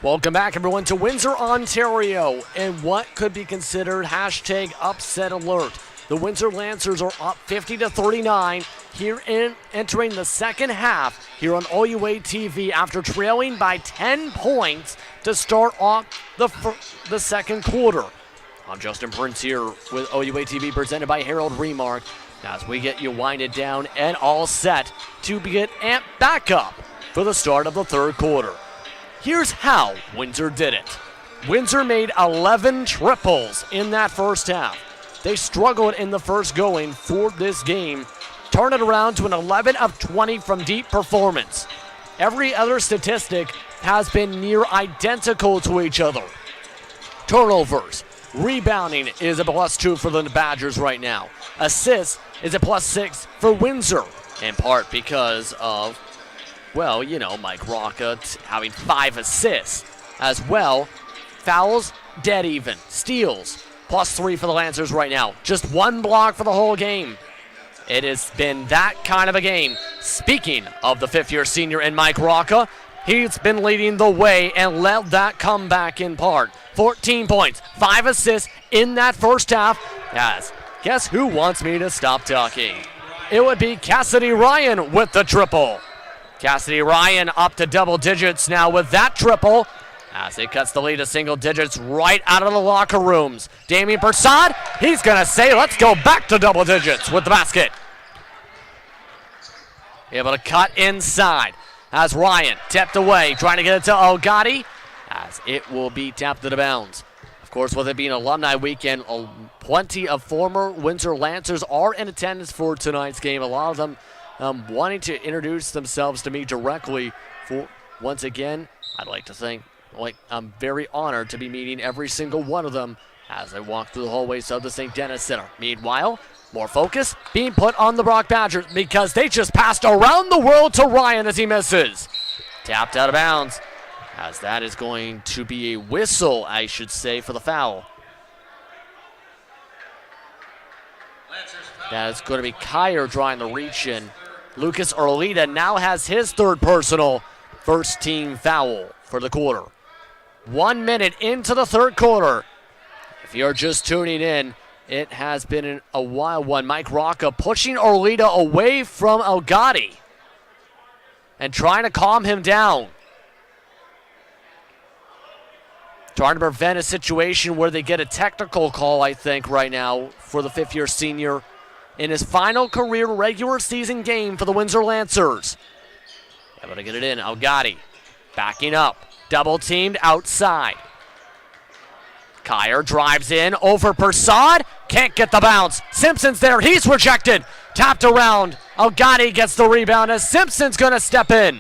Welcome back, everyone, to Windsor, Ontario, and what could be considered hashtag upset alert. The Windsor Lancers are up 50-39 here entering the second half here on OUA TV after trailing by 10 points to start off the second quarter. I'm Justin Prince here with OUA TV presented by Harold Remark as we get you winded down and all set to get amped back up for the start of the third quarter. Here's how Windsor did it. Windsor made 11 triples in that first half. They struggled in the first going for this game, turned it around to an 11 of 20 from deep performance. Every other statistic has been near identical to each other. Turnovers, rebounding is a +2 for the Badgers right now. Assists is a +6 for Windsor, in part because of, well, you know, Mike Rocca having 5 assists. As well, fouls, dead even. Steals, +3 for the Lancers right now. Just 1 block for the whole game. It has been that kind of a game. Speaking of the fifth-year senior in Mike Rocca, he's been leading the way and led that comeback in part. 14 points, 5 assists in that first half. As guess who wants me to stop talking? It would be Cassidy Ryan with the triple. Cassidy Ryan up to double digits now with that triple as it cuts the lead to single digits right out of the locker rooms. Damian Persad, he's going to say, let's go back to double digits with the basket. Able to cut inside as Ryan tipped away, trying to get it to Ogati as it will be tapped to the bounds. Of course, with it being alumni weekend, plenty of former Windsor Lancers are in attendance for tonight's game. A lot of them wanting to introduce themselves to me directly. For once again, I'd like to think I'm very honored to be meeting every single one of them as I walk through the hallways of the St. Denis Center. Meanwhile, more focus being put on the Brock Badgers because they just passed around the world to Ryan as he misses. Tapped out of bounds as that is going to be a whistle, I should say, for the foul. That is going to be Kyer drawing the reach in. Lucas Orlita now has his third personal first team foul for the quarter. 1 minute into the third quarter. If you're just tuning in, it has been a wild one. Mike Rocca pushing Orlita away from Elgatti and trying to calm him down. Trying to prevent a situation where they get a technical call, I think, right now for the fifth-year senior in his final career regular season game for the Windsor Lancers. Able to get it in. Elgatti backing up. Double teamed outside. Kyer drives in over Persad. Can't get the bounce. Simpson's there. He's rejected. Tapped around. Elgatti gets the rebound as Simpson's going to step in.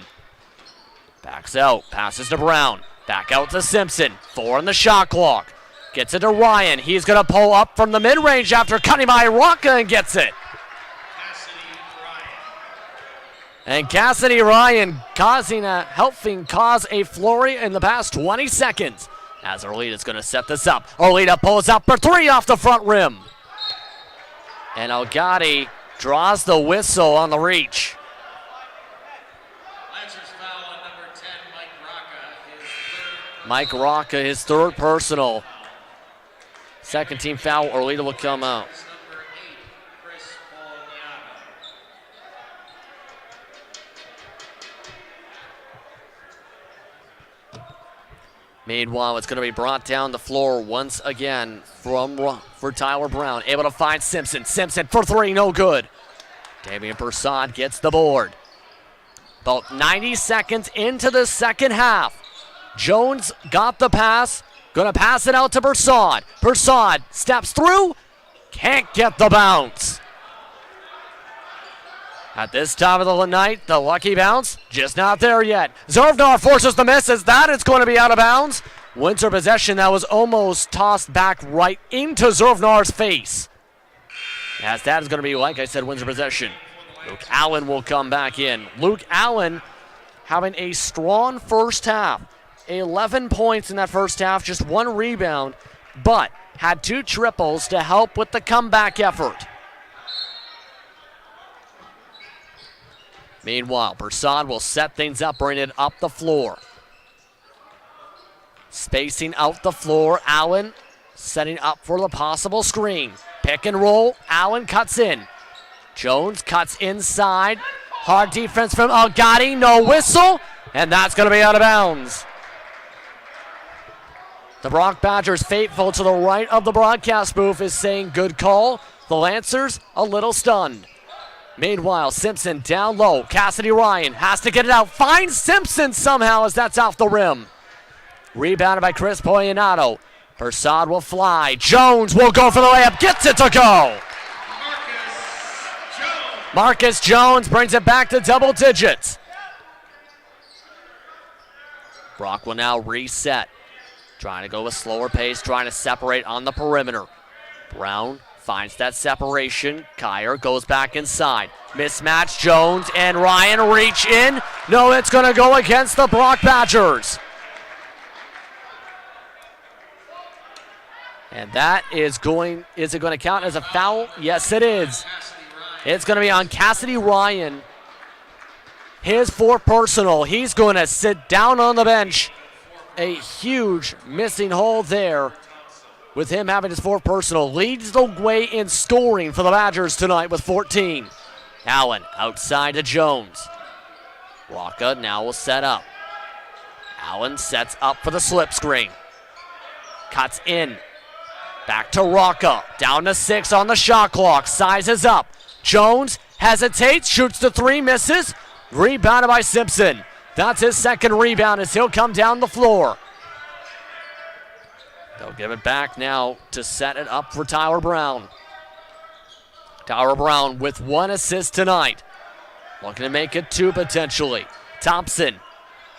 Backs out. Passes to Brown. Back out to Simpson. 4 on the shot clock. Gets it to Ryan. He's going to pull up from the mid-range after cutting by Rocca and gets it. And Cassidy Ryan helping cause a flurry in the past 20 seconds. As Orlita's going to set this up. Orlita pulls up for 3 off the front rim. And Elgatti draws the whistle on the reach. Lancers foul on number 10, Mike Rocca. Mike Rocca, his third personal. Second team foul. Orlita will come out. Number 8, Chris Poliano. Meanwhile, it's going to be brought down the floor once again for Tyler Brown. Able to find Simpson. Simpson for 3, no good. Damian Persad gets the board. About 90 seconds into the second half. Jones got the pass. Going to pass it out to Persad. Persad steps through. Can't get the bounce. At this time of the night, the lucky bounce, just not there yet. Zervnar forces the miss as that is going to be out of bounds. Windsor possession that was almost tossed back right into Zervnar's face. As that is going to be, like I said, Windsor possession. Luke Allen will come back in. Luke Allen having a strong first half. 11 points in that first half, just 1 rebound, but had 2 triples to help with the comeback effort. Meanwhile, Persad will set things up, bring it up the floor. spacing out the floor. Allen setting up for the possible screen. Pick and roll. Allen cuts in. Jones cuts inside. Hard defense from Algotti. No whistle. And that's going to be out of bounds. The Brock Badgers, faithful to the right of the broadcast booth, is saying good call. The Lancers a little stunned. Meanwhile, Simpson down low. Cassidy Ryan has to get it out. Finds Simpson somehow as that's off the rim. Rebounded by Chris Poyanato. Persad will fly. Jones will go for the layup. Gets it to go. Marcus Jones brings it back to double digits. Brock will now reset. Trying to go with slower pace, trying to separate on the perimeter. Brown finds that separation. Kyer goes back inside. Mismatch, Jones and Ryan reach in. No, it's going to go against the Brock Badgers. And that is it going to count as a foul? Yes, it is. It's going to be on Cassidy Ryan. His fourth personal. He's going to sit down on the bench. A huge missing hole there with him having his fourth personal. Leads the way in scoring for the Badgers tonight with 14. Allen outside to Jones. Rocca now will set up. Allen sets up for the slip screen. Cuts in. Back to Rocca. Down to 6 on the shot clock. Sizes up. Jones hesitates, shoots the 3, misses. Rebounded by Simpson. That's his second rebound as he'll come down the floor. They'll give it back now to set it up for Tyler Brown. Tyler Brown with 1 assist tonight. Looking to make it 2 potentially. Thompson.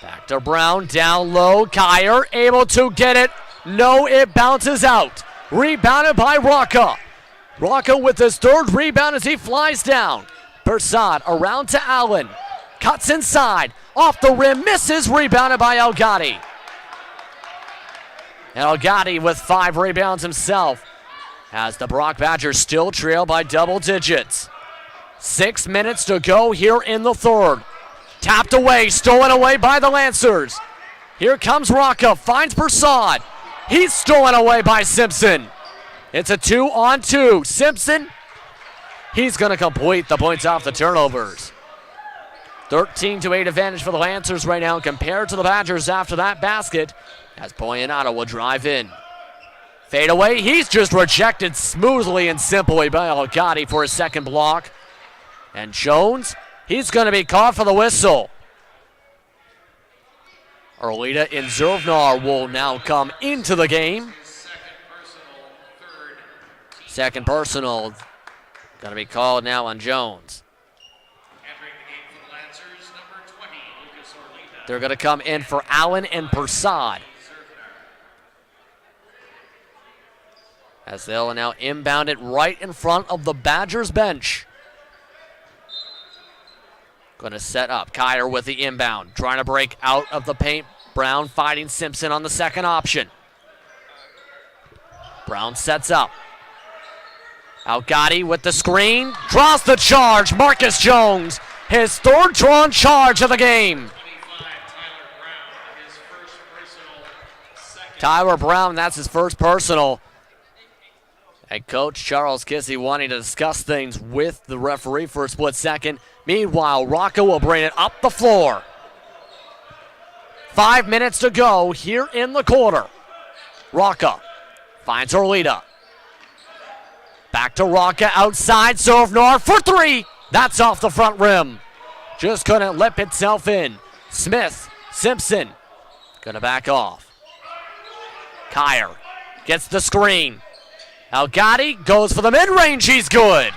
Back to Brown, down low. Kyer able to get it. No, it bounces out. Rebounded by Rocca. Rocca with his 3rd rebound as he flies down. Persad around to Allen. Cuts inside. Off the rim, misses. Rebounded by Algotti. And Algotti with 5 rebounds himself. As the Brock Badgers still trail by double digits. 6 minutes to go here in the 3rd. Tapped away, stolen away by the Lancers. Here comes Rocca, finds Persad. He's stolen away by Simpson. It's a 2-on-2. Simpson, he's going to complete the points off the turnovers. 13-8 advantage for the Lancers right now compared to the Badgers after that basket as Poyanato will drive in. Fade away, he's just rejected smoothly and simply by Algotti for his second block. And Jones, he's going to be caught for the whistle. Erlita and Zervnar will now come into the game. Second personal going to be called now on Jones. They're going to come in for Allen and Persad. As they'll now inbound it right in front of the Badgers bench. Going to set up. Kyer with the inbound. Trying to break out of the paint. Brown fighting Simpson on the second option. Brown sets up. Algotti with the screen. Draws the charge. Marcus Jones. His 3rd drawn charge of the game. Tyler Brown, that's his first personal. Head coach Charles Kissy wanting to discuss things with the referee for a split second. Meanwhile, Rocca will bring it up the floor. 5 minutes to go here in the quarter. Rocca finds Erlita. Back to Rocca outside. Zervnar for 3. That's off the front rim. Just couldn't lip itself in. Smith, Simpson, gonna back off. Kyer gets the screen. Algotti goes for the mid-range. He's good.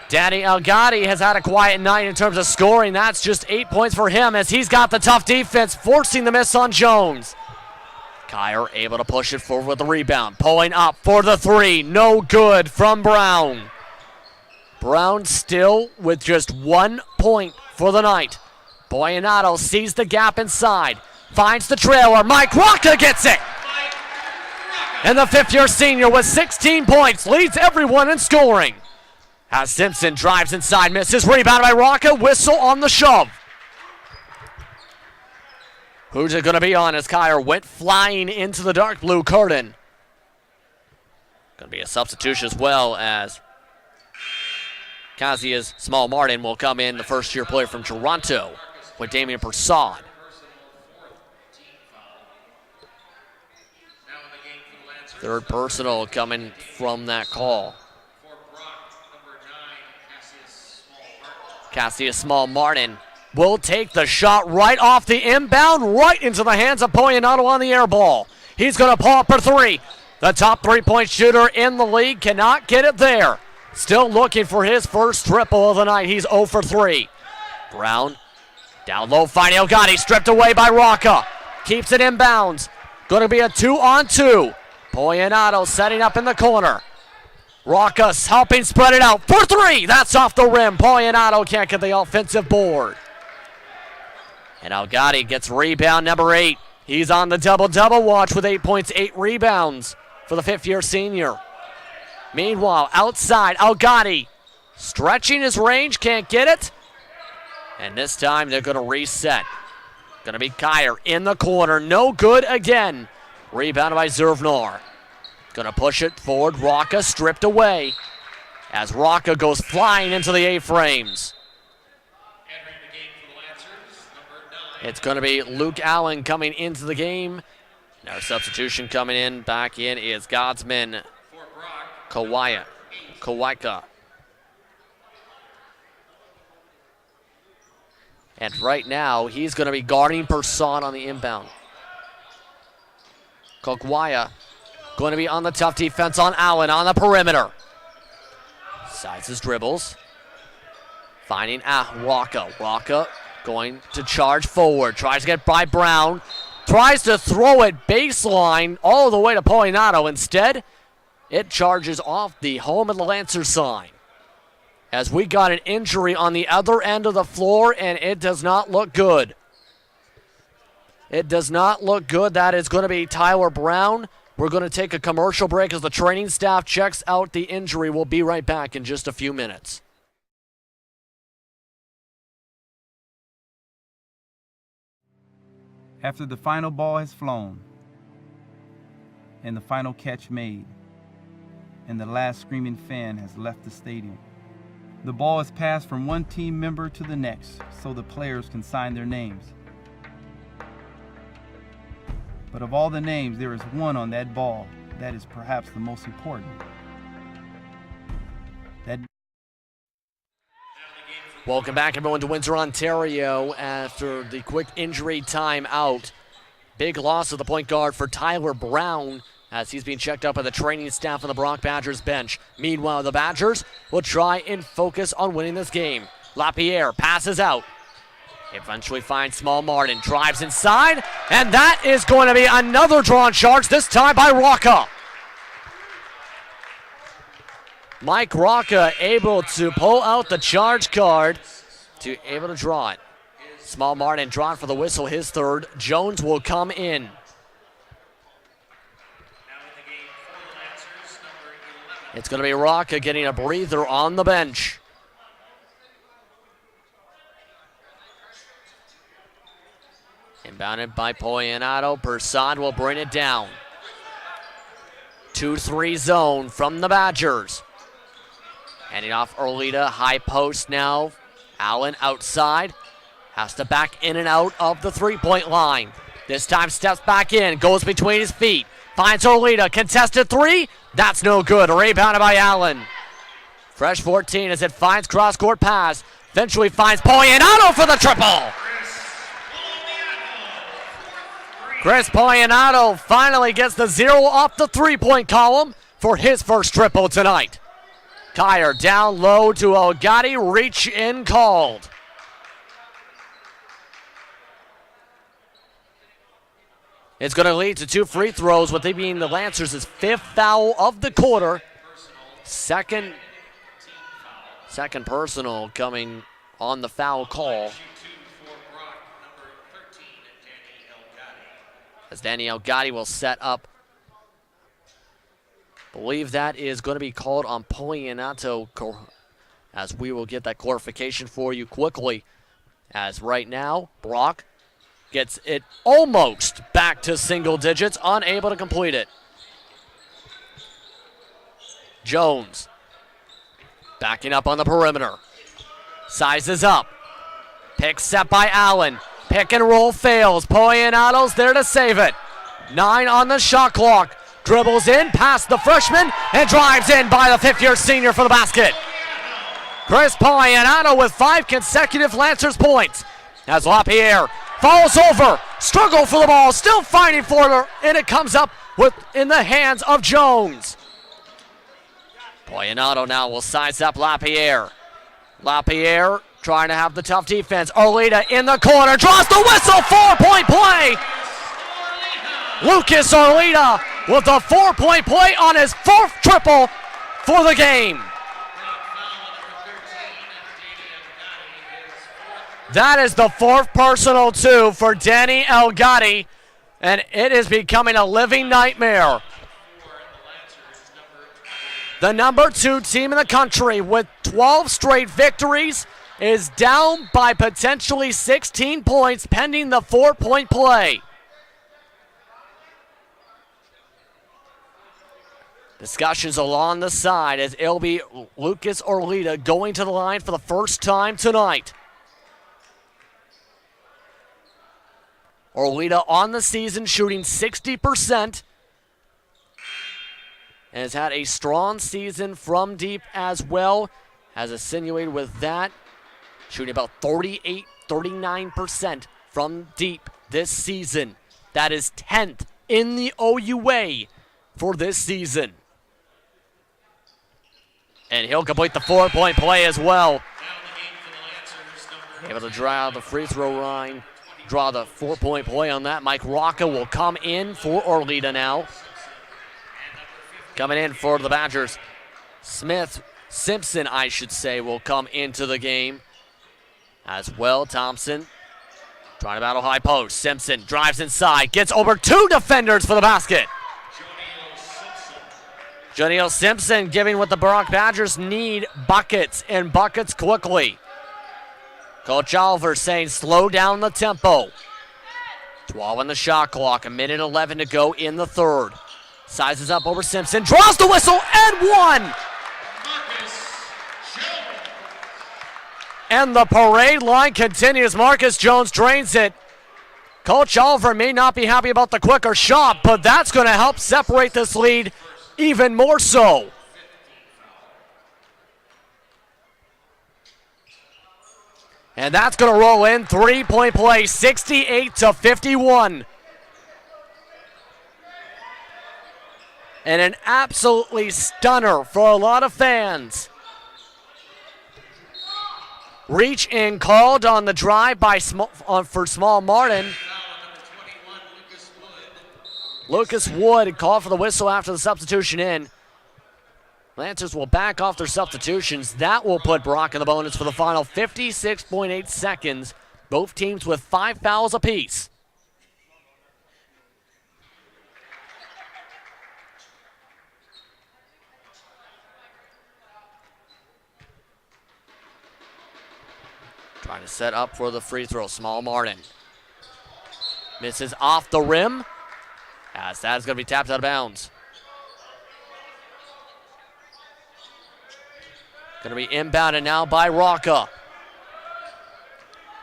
Danny Algotti has had a quiet night in terms of scoring. That's just 8 points for him as he's got the tough defense, forcing the miss on Jones. Kyer able to push it forward with the rebound. Pulling up for the 3. No good from Brown. Brown still with just 1 point for the night. Poyanato sees the gap inside. Finds the trailer. Mike Rocca gets it. And the 5th-year senior with 16 points leads everyone in scoring. As Simpson drives inside, misses. Rebounded by Rocca. Whistle on the shove. Who's it going to be on as Kyer went flying into the dark blue curtain? Going to be a substitution as well as Cassius Small Martin will come in, the first-year player from Toronto, with Damian Persaud. Third personal coming from that call. Cassius Small Martin will take the shot right off the inbound, right into the hands of Poyanato on the air ball. He's going to pull up for three. The top three-point shooter in the league cannot get it there. Still looking for his first triple of the night. He's 0 for 3. Brown down low, finding Elgatti, stripped away by Rocca. Keeps it inbounds. Going to be a 2-on-2. Poyanato setting up in the corner. Rocca's helping spread it out for three. That's off the rim. Poyanato can't get the offensive board. And Elgatti gets rebound number 8. He's on the double-double watch with 8 points, 8 rebounds for the fifth-year senior. Meanwhile, outside, Elgatti stretching his range, can't get it. And this time they're going to reset. Going to be Kyer in the corner. No good again. Rebounded by Zervnar. Going to push it forward. Rocca stripped away as Rocca goes flying into the A-frames. It's going to be Luke Allen coming into the game. Now substitution coming in. Back in is Godsman Kawaika. And right now, he's going to be guarding Persaud on the inbound. Kokwaya going to be on the tough defense on Allen on the perimeter. Sides his dribbles. Finding Rocca. Rocca going to charge forward. Tries to get by Brown. Tries to throw it baseline all the way to Poyanato. Instead, it charges off the home of the Lancers sign. As we got an injury on the other end of the floor, and it does not look good. It does not look good. That is going to be Tyler Brown. We're going to take a commercial break as the training staff checks out the injury. We'll be right back in just a few minutes. After the final ball has flown, and the final catch made, and the last screaming fan has left the stadium, the ball is passed from one team member to the next so the players can sign their names. But of all the names, there is one on that ball that is perhaps the most important. Welcome back, everyone, to Windsor, Ontario. After the quick injury timeout, big loss of the point guard for Tyler Brown as he's being checked out by the training staff on the Brock Badgers bench. Meanwhile, the Badgers will try and focus on winning this game. LaPierre passes out. Eventually finds Small Martin, drives inside, and that is going to be another drawn charge, this time by Rocca. Mike Rocca able to pull out the charge card to able to draw it. Small Martin drawn for the whistle, his third. Jones will come in. It's going to be Rocca getting a breather on the bench. Inbounded by Poyanato. Persaud will bring it down. 2-3 zone from the Badgers. Handing off Erlita, high post now. Allen outside. Has to back in and out of the three-point line. This time steps back in, goes between his feet. Finds Erlita, contested three. That's no good, rebounded by Allen. Fresh 14 as it finds cross-court pass. Eventually finds Poyanato for the triple. Chris Poyanato finally gets the 0 off the three-point column for his first triple tonight. Kyer down low to Elgatti, reach in called. It's going to lead to 2 free throws, with it being the Lancers' 5th foul of the quarter. Second personal coming on the foul call. As Danny Elgatti will set up. Believe that is going to be called on Poyanato, as we will get that clarification for you quickly. As right now, Brock Gets it almost back to single digits, unable to complete it. Jones backing up on the perimeter. Sizes up. Pick set by Allen. Pick and roll fails. Poyanato's there to save it. 9 on the shot clock. Dribbles in past the freshman and drives in by the fifth-year senior for the basket. Chris Poyanato with 5 consecutive Lancers points. As LaPierre falls over, struggle for the ball, still fighting for it, and it comes up in the hands of Jones. Poyanato now will size up LaPierre. LaPierre trying to have the tough defense. Orlita in the corner, draws the whistle, 4-point play. Lucas Orlita with a 4-point play on his 4th triple for the game. That is the 4th personal, too, for Danny Elgatti, and it is becoming a living nightmare. The number 2 team in the country with 12 straight victories is down by potentially 16 points pending the 4-point play. Discussions along the side as it'll be Lucas Orlita going to the line for the first time tonight. Orlita on the season shooting 60%. And has had a strong season from deep as well. Has insinuated with that. Shooting about 39% from deep this season. That is 10th in the OUA for this season. And he'll complete the 4-point play as well. Able to draw the free throw line. Draw the 4-point play on that. Mike Rocca will come in for Orlita now. Coming in for the Badgers. Simpson, I should say, will come into the game as well. Thompson trying to battle high post. Simpson drives inside, gets over 2 defenders for the basket. Joniel Simpson giving what the Brock Badgers need, buckets, and buckets quickly. Coach Oliver saying slow down the tempo. 12 on the shot clock, 1:11 to go in the 3rd. Sizes up over Simpson, draws the whistle, and 1! And the parade line continues. Marcus Jones drains it. Coach Oliver may not be happy about the quicker shot, but that's going to help separate this lead even more so. And that's going to roll in. 3-point play, 68-51. And an absolutely stunner for a lot of fans. Reach in called on the drive by for Small Martin. Lucas Wood called for the whistle after the substitution in. Lancers will back off their substitutions. That will put Brock in the bonus for the final 56.8 seconds. Both teams with 5 fouls apiece. Trying to set up for the free throw. Small Martin misses off the rim, as that is going to be tapped out of bounds. Going to be inbounded now by Rocca.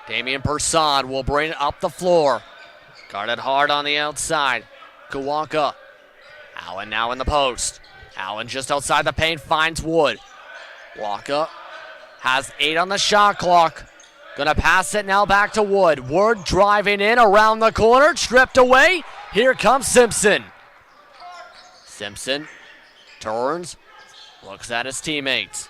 Damian Persad will bring it up the floor. Guarded hard on the outside. Kawaka. Allen now in the post. Allen just outside the paint finds Wood. Rocca has 8 on the shot clock. Gonna pass it now back to Wood. Wood driving in around the corner, stripped away. Here comes Simpson. Simpson turns, looks at his teammates.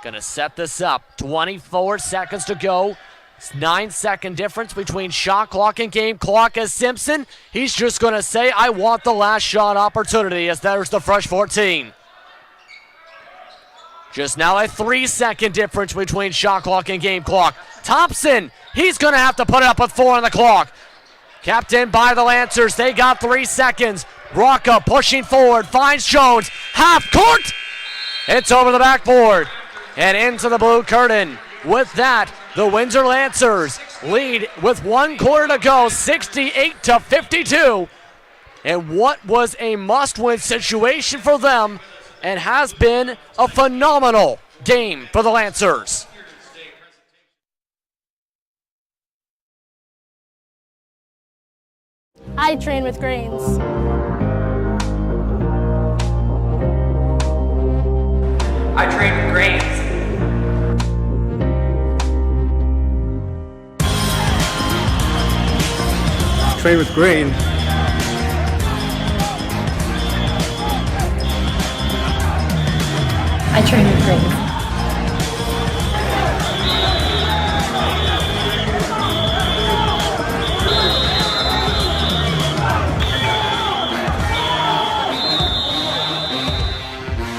Gonna set this up. 24 seconds to go. It's 9-second difference between shot clock and game clock as Simpson. He's just gonna say, I want the last shot opportunity, as there's the fresh 14. Just now a 3-second difference between shot clock and game clock. Thompson, he's going to have to put it up with 4 on the clock. Kept in by the Lancers. They got 3 seconds. Rocca pushing forward, finds Jones. Half court. It's over the backboard and into the blue curtain. With that, The Windsor Lancers lead with 1 quarter to go, 68-52. And what was a must-win situation for them, and has been a phenomenal game for the Lancers. I train with Grains. I train with Grains. Train with Grain. I train with Grains.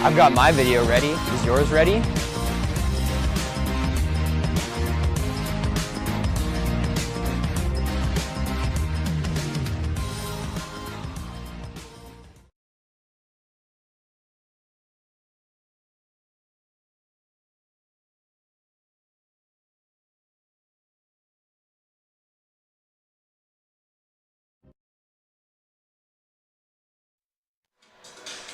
I've got my video ready. Is yours ready?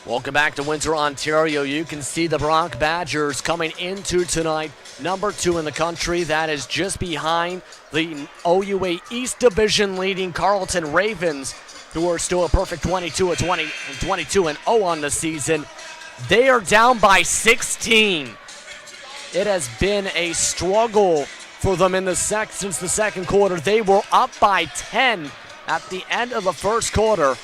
Welcome back to Windsor, Ontario. You can see the Brock Badgers coming into tonight, number 2 in the country. That is just behind the OUA East Division leading Carleton Ravens, who are still a perfect 22-0 on the season. They are down by 16. It has been a struggle for them since the second quarter. They were up by 10 at the end of the first quarter.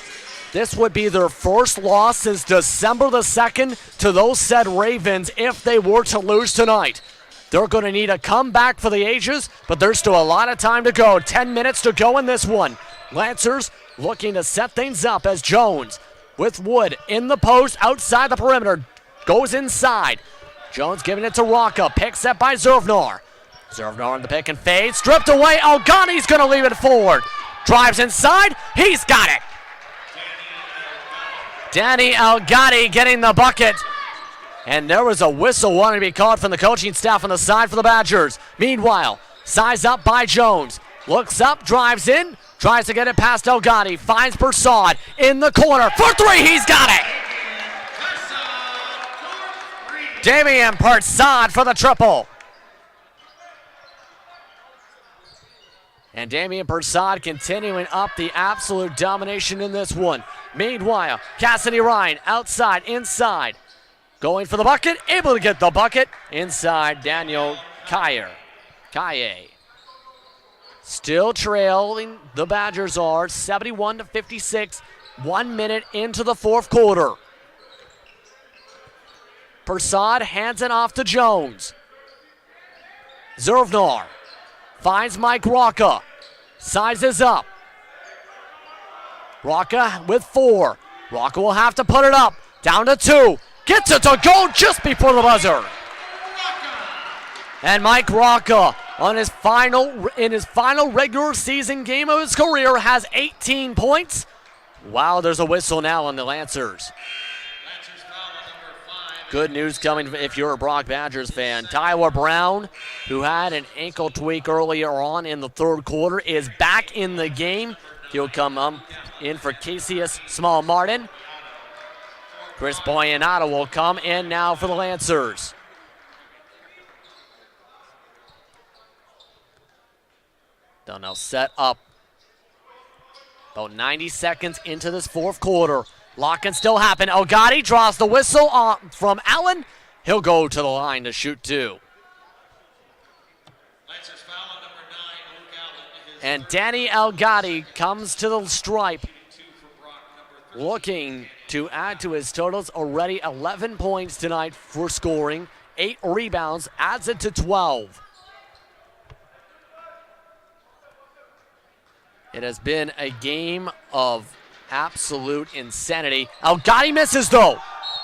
This would be their first loss since December the 2nd to those said Ravens if they were to lose tonight. They're going to need a comeback for the ages, but there's still a lot of time to go. 10 minutes to go in this one. Lancers looking to set things up as Jones with Wood in the post outside the perimeter. Goes inside. Jones giving it to Rocca. Pick set by Zervnar. Zervnar on the pick and fade. Stripped away. Algani's going to leave it forward. Drives inside. He's got it. Danny Algani getting the bucket. And there was a whistle wanting to be called from the coaching staff on the side for the Badgers. Meanwhile, size up by Jones. Looks up, drives in, tries to get it past Algani. Finds Persaud in the corner. For 3, he's got it! Damian Persaud for the triple. And Damian Persaud continuing up the absolute domination in this one. Meanwhile, Cassidy Ryan outside, inside. Going for the bucket, able to get the bucket. Inside, Daniel Kaye. Still trailing, the Badgers are 71-56, 1 minute into the fourth quarter. Persaud hands it off to Jones. Zervnar finds Mike Rocca. Sizes up. Rocca with 4. Rocca will have to put it up. Down to 2. Gets it to go just before the buzzer. And Mike Rocca in his final regular season game of his career has 18 points. Wow, there's a whistle now on the Lancers. Good news coming if you're a Brock Badgers fan. Tyler Brown, who had an ankle tweak earlier on in the third quarter, is back in the game. He'll come in for Cassius Small-Martin. Chris Boyanato will come in now for the Lancers. They'll now set up. About 90 seconds into this fourth quarter. Lock can still happen. Elgadi draws the whistle from Allen. He'll go to the line to shoot 2. And Danny Elgadi comes to the stripe, looking to add to his totals. Already 11 points tonight for scoring. 8 rebounds, adds it to 12. It has been a game of absolute insanity. Elgadi misses though.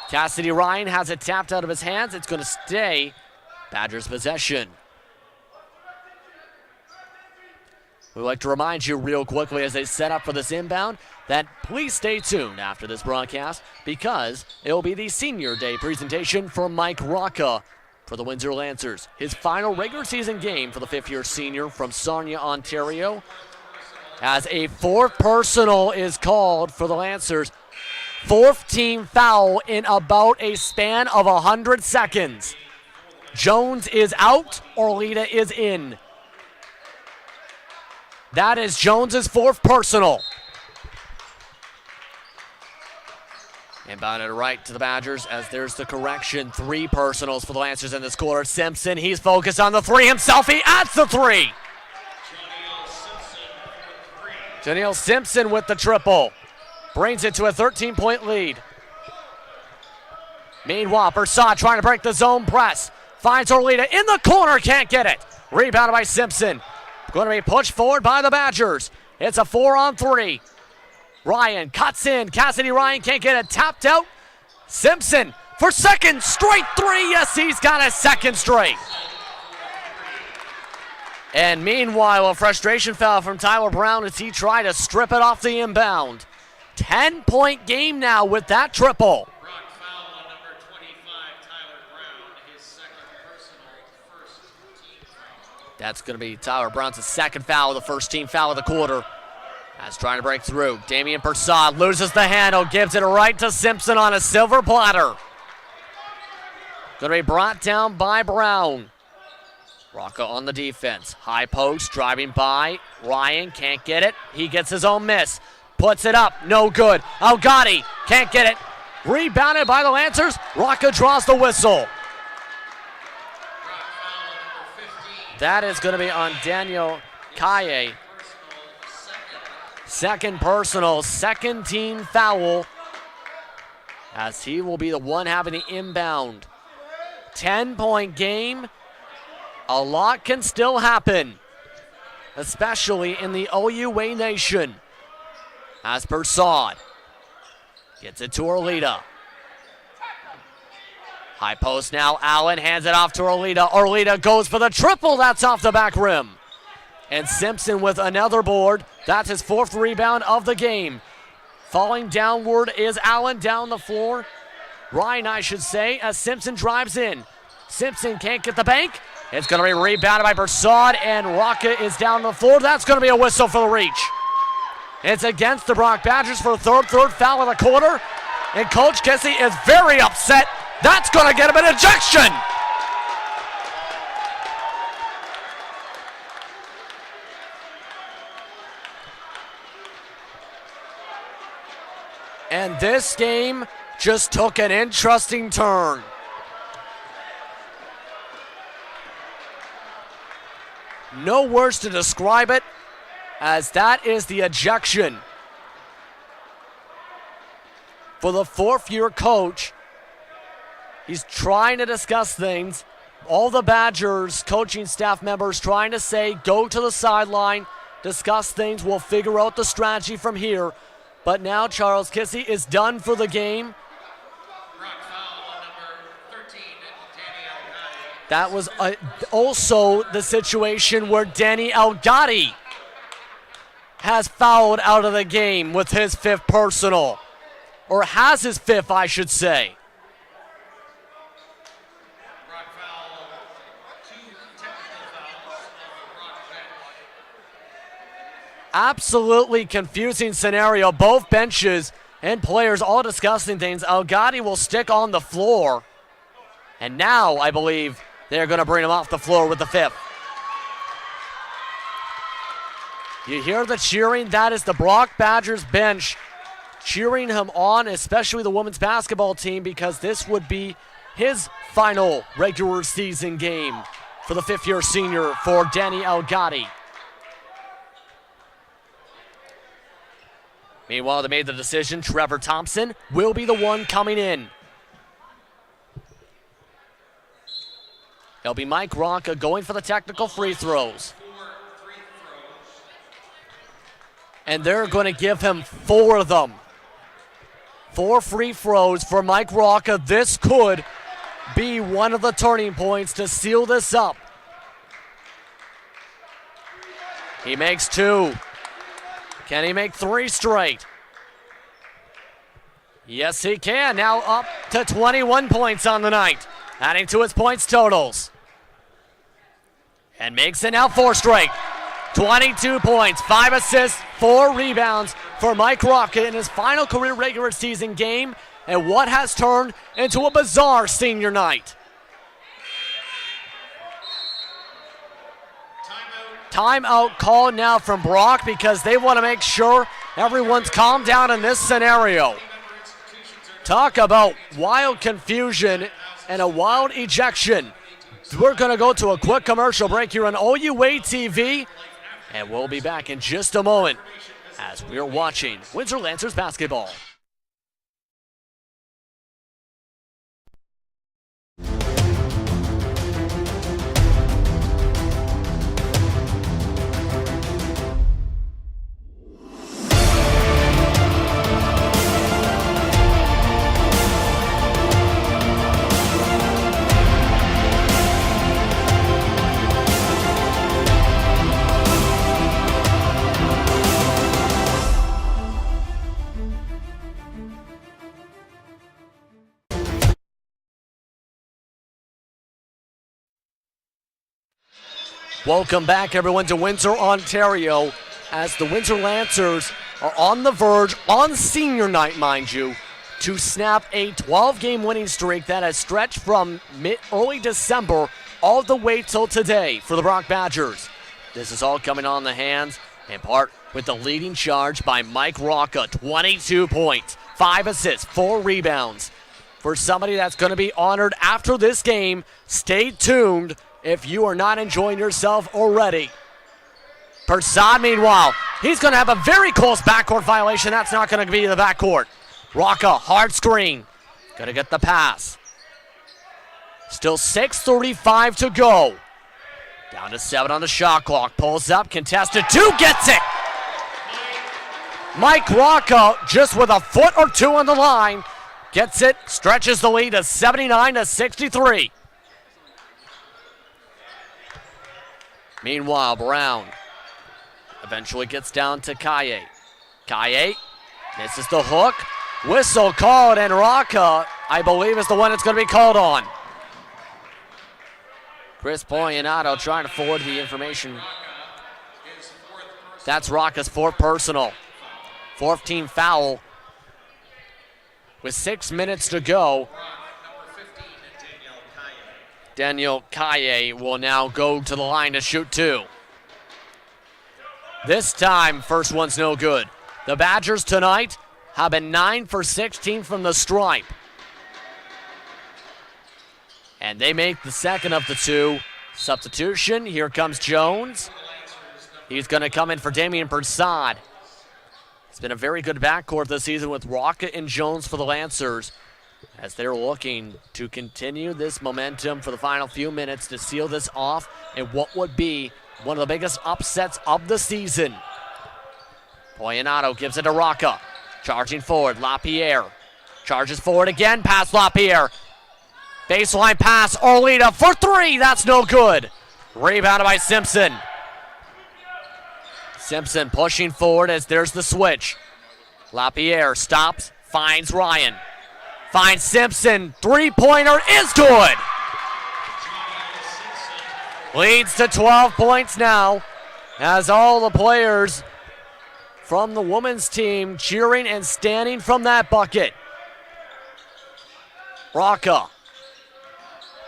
Cassidy Ryan has it tapped out of his hands. It's going to stay Badgers possession. We'd like to remind you real quickly as they set up for this inbound that please stay tuned after this broadcast because it will be the Senior Day presentation for Mike Rocca for the Windsor Lancers. His final regular season game for the fifth-year senior from Sarnia, Ontario. As a fourth personal is called for the Lancers. Fourth team foul in about a span of 100 seconds. Jones is out, Orlita is in. That is Jones's fourth personal. Inbounded right to the Badgers as there's the correction. 3 personals for the Lancers in this quarter. Simpson, he's focused on the 3 himself. He adds the 3. Janiel Simpson with the triple. Brings it to a 13-point lead. Meanwhile, Bersad trying to break the zone press. Finds Orlita in the corner, can't get it. Rebounded by Simpson. Going to be pushed forward by the Badgers. It's a 4-on-3. Ryan cuts in. Cassidy Ryan can't get it. Tapped out. Simpson for second straight 3. Yes, he's got a second straight. And meanwhile, a frustration foul from Tyler Brown as he tried to strip it off the inbound. 10-point game now with that triple. Foul on number 25, Tyler Brown, his second personal, first team foul. That's going to be Tyler Brown's second foul, the first team foul of the quarter. As trying to break through, Damian Bersad loses the handle, gives it right to Simpson on a silver platter. Going to be brought down by Brown. Rocca on the defense. High post, driving by. Ryan can't get it. He gets his own miss. Puts it up, no good. Algotti can't get it. Rebounded by the Lancers. Rocca draws the whistle. That is going to be on Daniel Kaye. Second personal, second team foul, as he will be the one having the inbound. 10-point game. A lot can still happen, especially in the OUA Nation. As Bersad gets it to Orlita. High post now, Allen hands it off to Orlita. Orlita goes for the triple, that's off the back rim. And Simpson with another board. That's his 4th rebound of the game. Falling downward is Allen down the floor. Ryan, I should say, as Simpson drives in. Simpson can't get the bank. It's going to be rebounded by Bersad, and Rocca is down the floor. That's going to be a whistle for the reach. It's against the Brock Badgers for the third foul of the quarter. And Coach Kissy is very upset. That's going to get him an ejection. And this game just took an interesting turn. No words to describe it, as that is the ejection for the 4th-year coach. He's trying to discuss things. All the Badgers coaching staff members trying to say, go to the sideline, discuss things, we'll figure out the strategy from here. But now Charles Kissy is done for the game. That was also the situation where Danny Algotti has fouled out of the game with his 5th personal. Or has his 5th, I should say. Absolutely confusing scenario. Both benches and players all discussing things. Algotti will stick on the floor. And now, I believe, they're going to bring him off the floor with the 5th. You hear the cheering? That is the Brock Badgers bench cheering him on, especially the women's basketball team, because this would be his final regular season game for the 5th-year senior for Danny Algotti. Meanwhile, they made the decision. Trevor Thompson will be the one coming in. It'll be Mike Rocca going for the technical free throws. And they're going to give him 4 of them. 4 free throws for Mike Rocca. This could be one of the turning points to seal this up. He makes 2. Can he make 3 straight? Yes, he can. Now up to 21 points on the night. adding to his points totals. And makes it now 4 straight. 22 points, 5 assists, 4 rebounds for Mike Rocca in his final career regular season game and what has turned into a bizarre senior night. Timeout called now from Brock because they want to make sure everyone's calmed down in this scenario. Talk about wild confusion and a wild ejection. We're going to go to a quick commercial break here on OUA TV, and we'll be back in just a moment as we're watching Windsor Lancers basketball. Welcome back, everyone, to Windsor, Ontario, as the Windsor Lancers are on the verge, on senior night, mind you, to snap a 12-game winning streak that has stretched from early December all the way till today for the Brock Badgers. This is all coming on the hands, in part with the leading charge by Mike Rocca, 22 points, 5 assists, 4 rebounds. For somebody that's going to be honored after this game, stay tuned if you are not enjoying yourself already. Persad, meanwhile, he's going to have a very close backcourt violation. That's not going to be the backcourt. Rocca, hard screen. Going to get the pass. Still 6:35 to go. Down to 7 on the shot clock. Pulls up, contested 2, gets it. Mike Rocca, just with a foot or 2 on the line, gets it, stretches the lead to 79-63. Meanwhile, Brown eventually gets down to Kaye. Kaye misses the hook. Whistle called, and Rocca, I believe, is the one that's going to be called on. Chris Poyanato trying to forward the information. That's Rocca's 4th personal. 4th team foul. With 6 minutes to go, Daniel Kaye will now go to the line to shoot 2. This time, first one's no good. The Badgers tonight have been 9 for 16 from the stripe. And they make the second of the 2. Substitution, here comes Jones. He's going to come in for Damian Persad. It's been a very good backcourt this season with Rocca and Jones for the Lancers, as they're looking to continue this momentum for the final few minutes to seal this off in what would be one of the biggest upsets of the season. Poyanato gives it to Rocca. Charging forward, LaPierre. Charges forward again, past LaPierre. Baseline pass, Olita for 3, that's no good. Rebounded by Simpson. Simpson pushing forward as there's the switch. LaPierre stops, finds Ryan. Finds Simpson, 3-pointer is good. Leads to 12 points now, as all the players from the women's team cheering and standing from that bucket. Rocca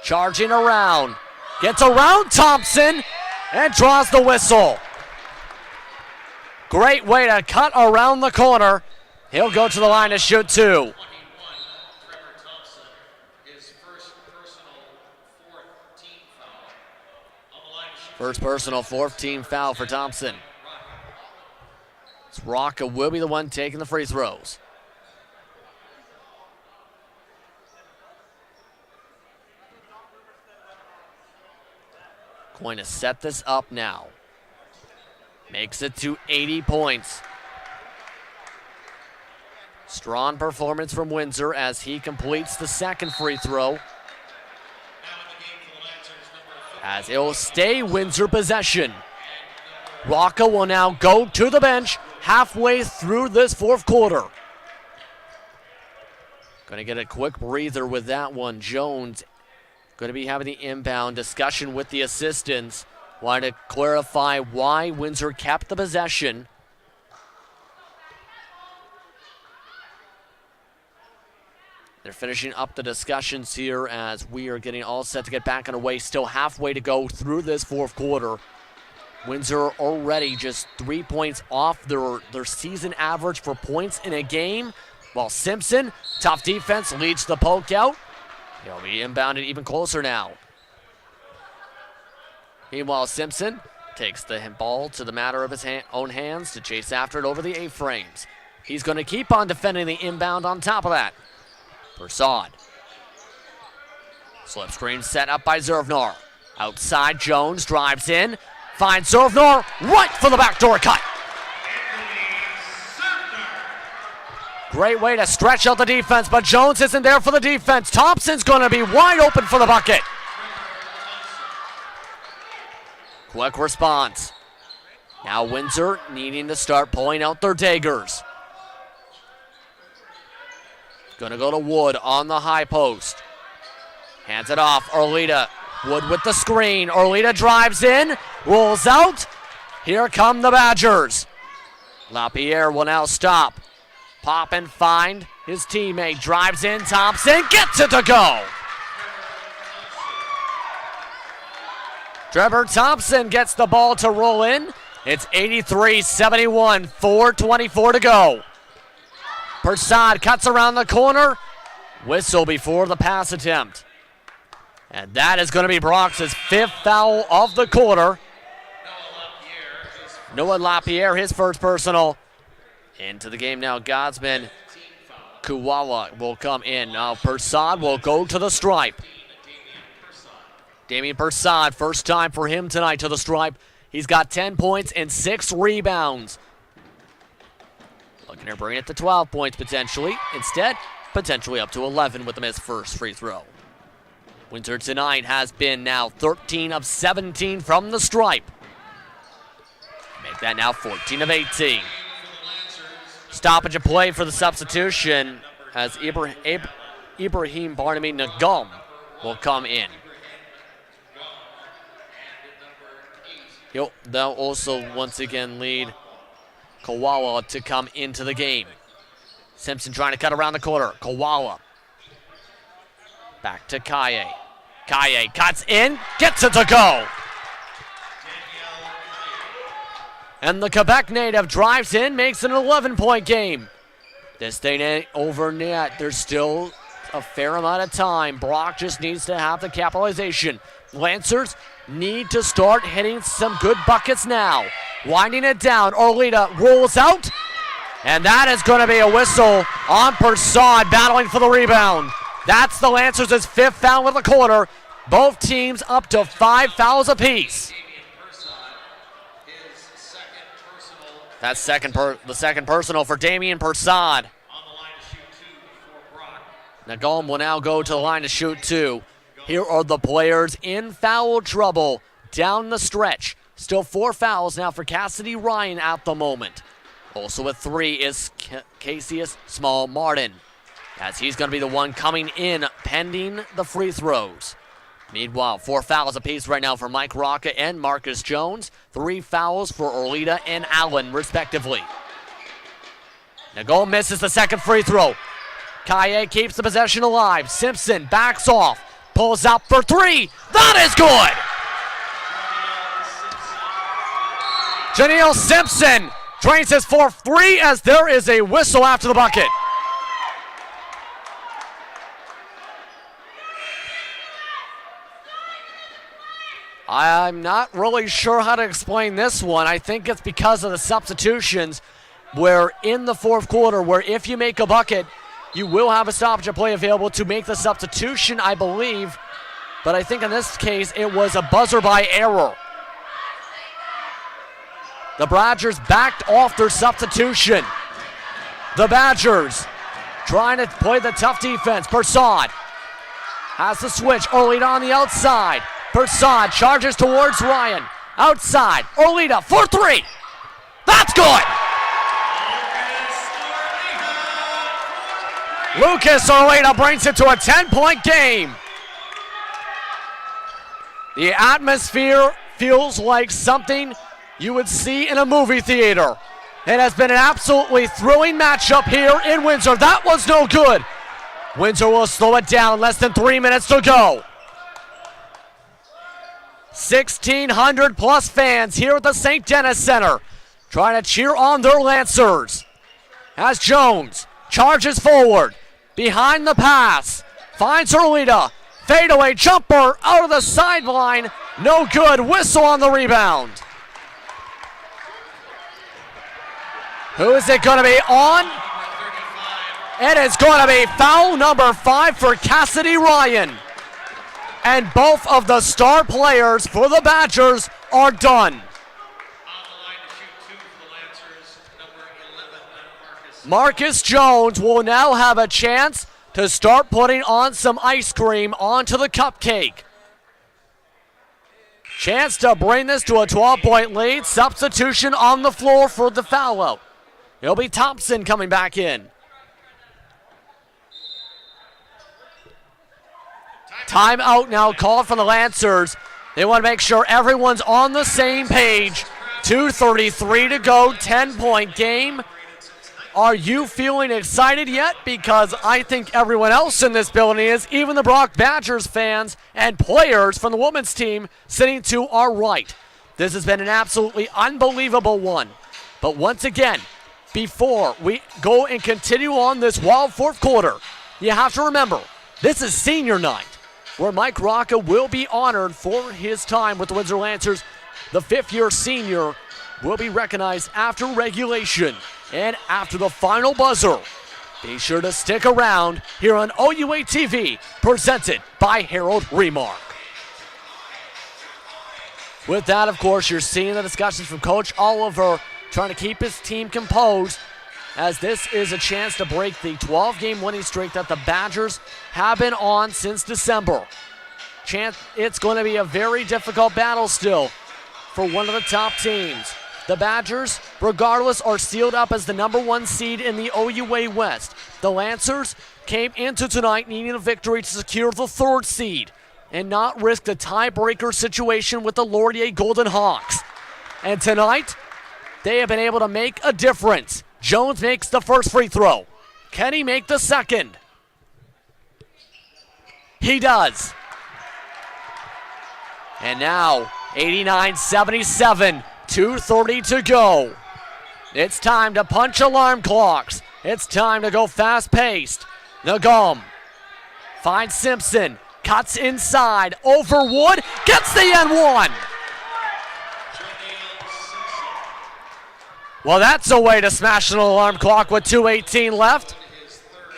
charging around, gets around Thompson and draws the whistle. Great way to cut around the corner. He'll go to the line to shoot 2. First personal, 4th team foul for Thompson. Rocca will be the one taking the free throws. Going to set this up now. Makes it to 80 points. Strong performance from Windsor as he completes the second free throw. As it will stay Windsor possession. Rocca will now go to the bench halfway through this 4th quarter. Going to get a quick breather with that one. Jones going to be having the inbound discussion with the assistants. Wanted to clarify why Windsor kept the possession. They're finishing up the discussions here as we are getting all set to get back underway. Still halfway to go through this fourth quarter. Windsor already just 3 points off their season average for points in a game, while Simpson, tough defense, leads the poke out. He'll be inbounded even closer now. Meanwhile, Simpson takes the ball to the matter of his own hands to chase after it over the A-frames. He's going to keep on defending the inbound on top of that. Persaud. Slip screen set up by Zervnar. Outside, Jones drives in. Finds Zervnar right for the backdoor cut. Great way to stretch out the defense, but Jones isn't there for the defense. Thompson's going to be wide open for the bucket. Quick response. Now Windsor needing to start pulling out their daggers. Going to go to Wood on the high post. Hands it off. Arleta. Wood with the screen. Arleta drives in. Rolls out. Here come the Badgers. LaPierre will now stop. Pop and find his teammate. Drives in. Thompson gets it to go. Trevor Thompson gets the ball to roll in. It's 83-71. 4:24 to go. Persaud cuts around the corner. Whistle before the pass attempt. And that is going to be Brock's fifth foul of the quarter. Noah LaPierre, his first personal. Into the game now, Godsman. Kuwawa will come in. Now Persaud will go to the stripe. Damian Persaud, first time for him tonight to the stripe. He's got 10 points and 6 rebounds. Looking to bring it to 12 points potentially. Instead, potentially up to 11 with him as first free throw. Windsor tonight has been now 13 of 17 from the stripe. Make that now 14 of 18. Stoppage of play for the substitution as Ibrahim Nagum will come in. They'll also once again lead Kawawa to come into the game. Simpson trying to cut around the corner. Kawawa. Back to Kaye. Kaye cuts in, gets it to go. And the Quebec native drives in, makes it an 11-point game. This thing ain't over net. There's still a fair amount of time. Brock just needs to have the capitalization. Lancers need to start hitting some good buckets now. Winding it down, Arleta rolls out, and that is going to be a whistle on Persaud battling for the rebound. That's the Lancers' fifth foul of the quarter. Both teams up to 5 fouls apiece. That's the second personal for Damian Persaud. Nagum will now go to the line to shoot 2. Here are the players in foul trouble down the stretch. Still 4 fouls now for Cassidy Ryan at the moment. Also at 3 is Cassius Small Martin, as he's going to be the one coming in pending the free throws. Meanwhile, 4 fouls apiece right now for Mike Rocca and Marcus Jones. 3 fouls for Arleta and Allen, respectively. Nagum misses the second free throw. Kaye keeps the possession alive. Simpson backs off, pulls up for 3. That is good! Janiel Simpson drains his 4th 3 as there is a whistle after the bucket. I'm not really sure how to explain this one. I think it's because of the substitutions where in the 4th quarter, where if you make a bucket, you will have a stoppage of play available to make the substitution, I believe. But I think in this case, it was a buzzer by error. The Badgers backed off their substitution. The Badgers trying to play the tough defense. Persaud has the switch. Arleta on the outside. Persaud charges towards Ryan. Outside. Arleta for 3. That's good. Lucas Arleta brings it to a 10-point game. The atmosphere feels like something you would see in a movie theater. It has been an absolutely thrilling matchup here in Windsor. That was no good. Windsor will slow it down. Less than 3 minutes to go. 1,600 plus fans here at the St. Denis Center trying to cheer on their Lancers. As Jones charges forward, behind the pass, finds Erlita. Fadeaway jumper out of the sideline. No good. Whistle on the rebound. Who is it going to be on? It is going to be foul number 5 for Cassidy Ryan. And both of the star players for the Badgers are done. Marcus Jones will now have a chance to start putting on some ice cream onto the cupcake. Chance to bring this to a 12-point lead. Substitution on the floor for the foul out. It'll be Thompson coming back in. Timeout now called for the Lancers. They want to make sure everyone's on the same page. 2:33 to go, 10-point game. Are you feeling excited yet? Because I think everyone else in this building is, even the Brock Badgers fans and players from the women's team sitting to our right. This has been an absolutely unbelievable one. But once again, before we go and continue on this wild fourth quarter, you have to remember, this is senior night, where Mike Rocca will be honored for his time with the Windsor Lancers. The fifth-year senior will be recognized after regulation and after the final buzzer. Be sure to stick around here on OUA TV, presented by Harold Remark. With that, of course, you're seeing the discussions from Coach Oliver trying to keep his team composed, as this is a chance to break the 12-game winning streak that the Badgers have been on since December. It's going to be a very difficult battle still for one of the top teams. The Badgers, regardless, are sealed up as the number 1 seed in the OUA West. The Lancers came into tonight needing a victory to secure the 3rd seed and not risk the tiebreaker situation with the Laurier Golden Hawks. And tonight, they have been able to make a difference. Jones makes the first free throw. Can he make the second? He does. And now, 89-77, 2:30 to go. It's time to punch alarm clocks. It's time to go fast-paced. Nagum finds Simpson, cuts inside, over Wood, gets the N1. Well, that's a way to smash an alarm clock with 2:18 left.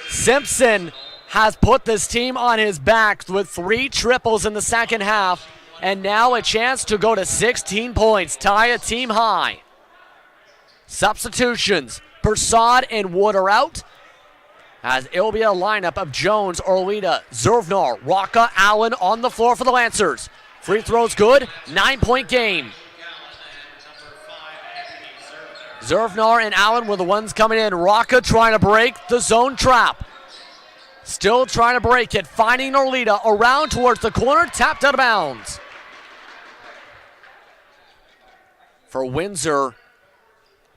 Simpson has put this team on his back with 3 triples in the second half, and now a chance to go to 16 points, tie a team high. Substitutions, Persaud and Wood are out, as it will be a lineup of Jones, Orlita, Zervnar, Rocca, Allen on the floor for the Lancers. Free throws good, 9-point game. Zervnar and Allen were the ones coming in. Rocca trying to break the zone trap. Still trying to break it, finding Orlita around towards the corner, tapped out of bounds. For Windsor,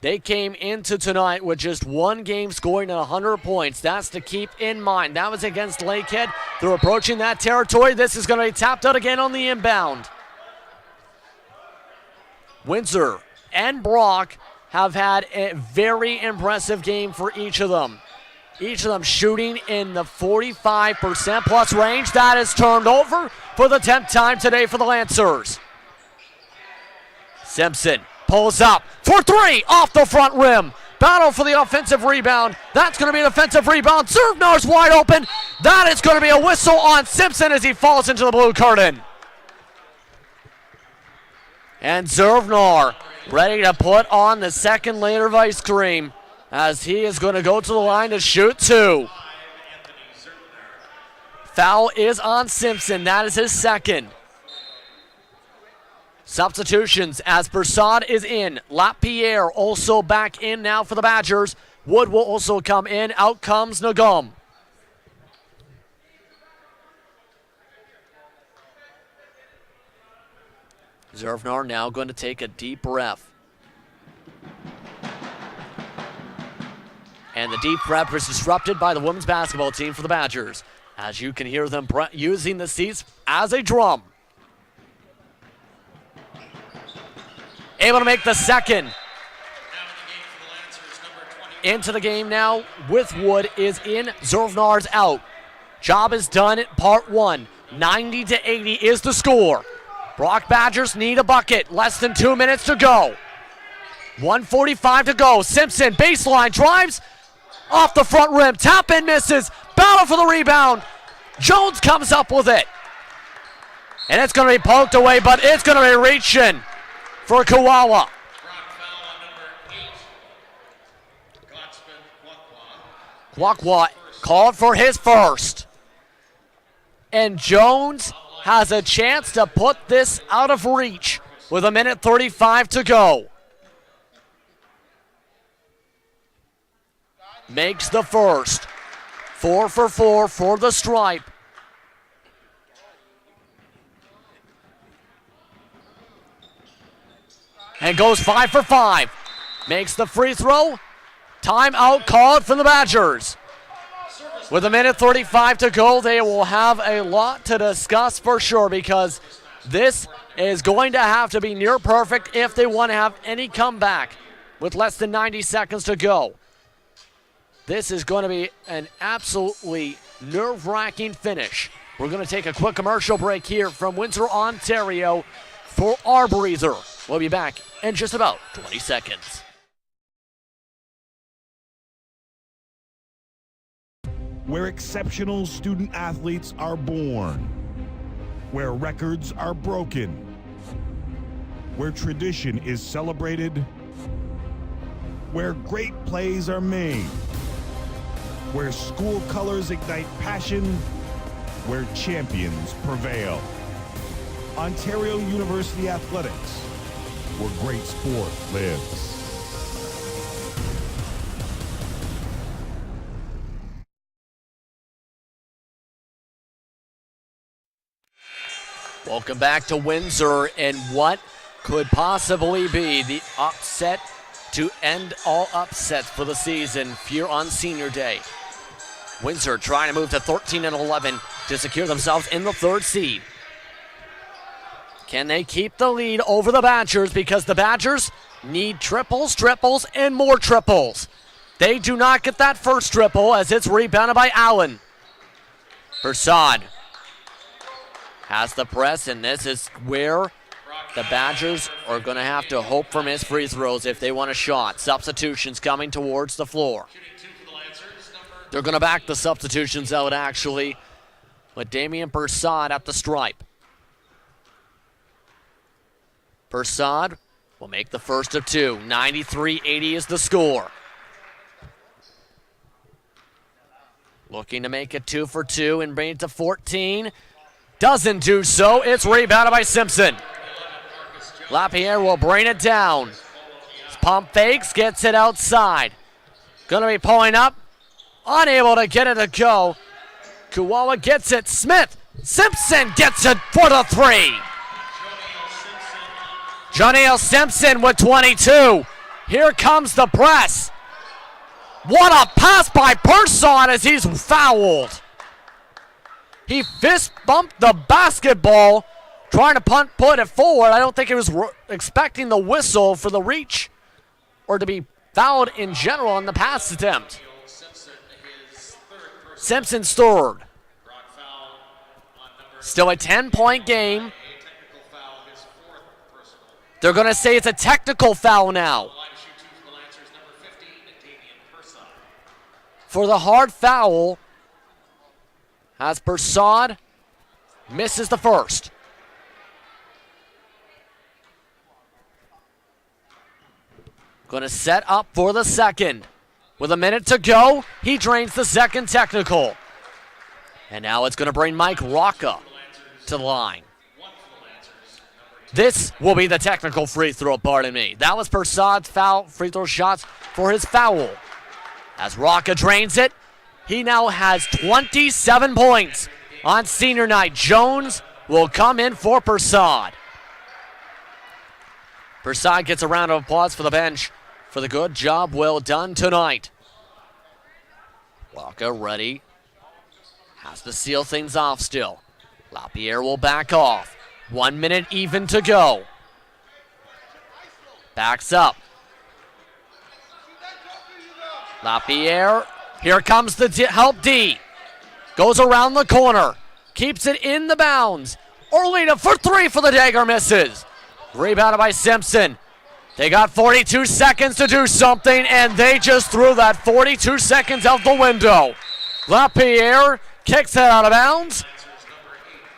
they came into tonight with just 1 game scoring at 100 points. That's to keep in mind. That was against Lakehead. They're approaching that territory. This is going to be tapped out again on the inbound. Windsor and Brock have had a very impressive game for each of them. Each of them shooting in the 45% plus range. That is turned over for the 10th time today for the Lancers. Simpson pulls up for 3 off the front rim. Battle for the offensive rebound. That's going to be an offensive rebound. Zervnar's wide open. That is going to be a whistle on Simpson as he falls into the blue curtain. And Zervnar ready to put on the second layer of ice cream, as he is going to go to the line to shoot 2. Foul is on Simpson. That is his second. Substitutions as Persaud is in. Lapierre also back in now for the Badgers. Wood will also come in. Out comes Nagum. Zervnar now going to take a deep breath. And the deep breath was disrupted by the women's basketball team for the Badgers, as you can hear them using the seats as a drum. Able to make the second. Into the game now with Wood is in, Zervnar's out. Job is done at part one. 90-80 is the score. Brock Badgers need a bucket. Less than 2 minutes to go. 1:45 to go. Simpson, baseline, drives off the front rim. Tap in, misses. Battle for the rebound. Jones comes up with it. And it's going to be poked away, but it's going to be reaching for Kawawa. Kwakwa called for his first. And Jones has a chance to put this out of reach with 1:35 to go. Makes the first. 4 for 4 for the stripe. And goes 5 for 5. Makes the free throw. Timeout called from the Badgers. With 1:35 to go, they will have a lot to discuss for sure, because this is going to have to be near perfect if they want to have any comeback with less than 90 seconds to go. This is going to be an absolutely nerve-wracking finish. We're going to take a quick commercial break here from Windsor, Ontario for our breather. We'll be back in just about 20 seconds. Where exceptional student athletes are born, where records are broken, where tradition is celebrated, where great plays are made, where school colors ignite passion, where champions prevail. Ontario University Athletics, where great sport lives. Welcome back to Windsor, and what could possibly be the upset to end all upsets for the season here on Senior Day. Windsor trying to move to 13-11 to secure themselves in the third seed. Can they keep the lead over the Badgers, because the Badgers need triples, and more triples. They do not get that first triple as it's rebounded by Allen. Persad has the press, and this is where the Badgers are going to have to hope for missed free throws if they want a shot. Substitutions coming towards the floor. They're going to back the substitutions out, actually, with Damian Persad at the stripe. Persad will make the first of two. 93-80 is the score. Looking to make it 2 for 2 and bring it to 14. Doesn't do so. It's rebounded by Simpson. Lapierre will bring it down. Pump fakes, gets it outside. Gonna be pulling up. Unable to get it to go. Kuwawa gets it. Smith. Simpson gets it for the three. Joniel Simpson with 22. Here comes the press. What a pass by Persson as he's fouled. He fist bumped the basketball, trying to put it forward. I don't think he was expecting the whistle for the reach or to be fouled in general on the pass attempt. Simpson's third. Still a 10-point game. They're going to say it's a technical foul now. For the hard foul, as Persad misses the first. Going to set up for the second. With a minute to go, he drains the second technical. And now it's going to bring Mike Rocca to the line. This will be the technical free throw, pardon me. That was Persad's foul free throw shots for his foul. As Rocca drains it, he now has 27 points on senior night. Jones will come in for Persad. Versailles gets a round of applause for the bench for the good job well done tonight. Rocca ready. Has to seal things off still. LaPierre will back off. 1 minute even to go. Backs up. LaPierre. Here comes the help D. Goes around the corner. Keeps it in the bounds. Orlina for three for the dagger, misses. Rebounded by Simpson. They got 42 seconds to do something, and they just threw that 42 seconds out the window. LaPierre kicks it out of bounds.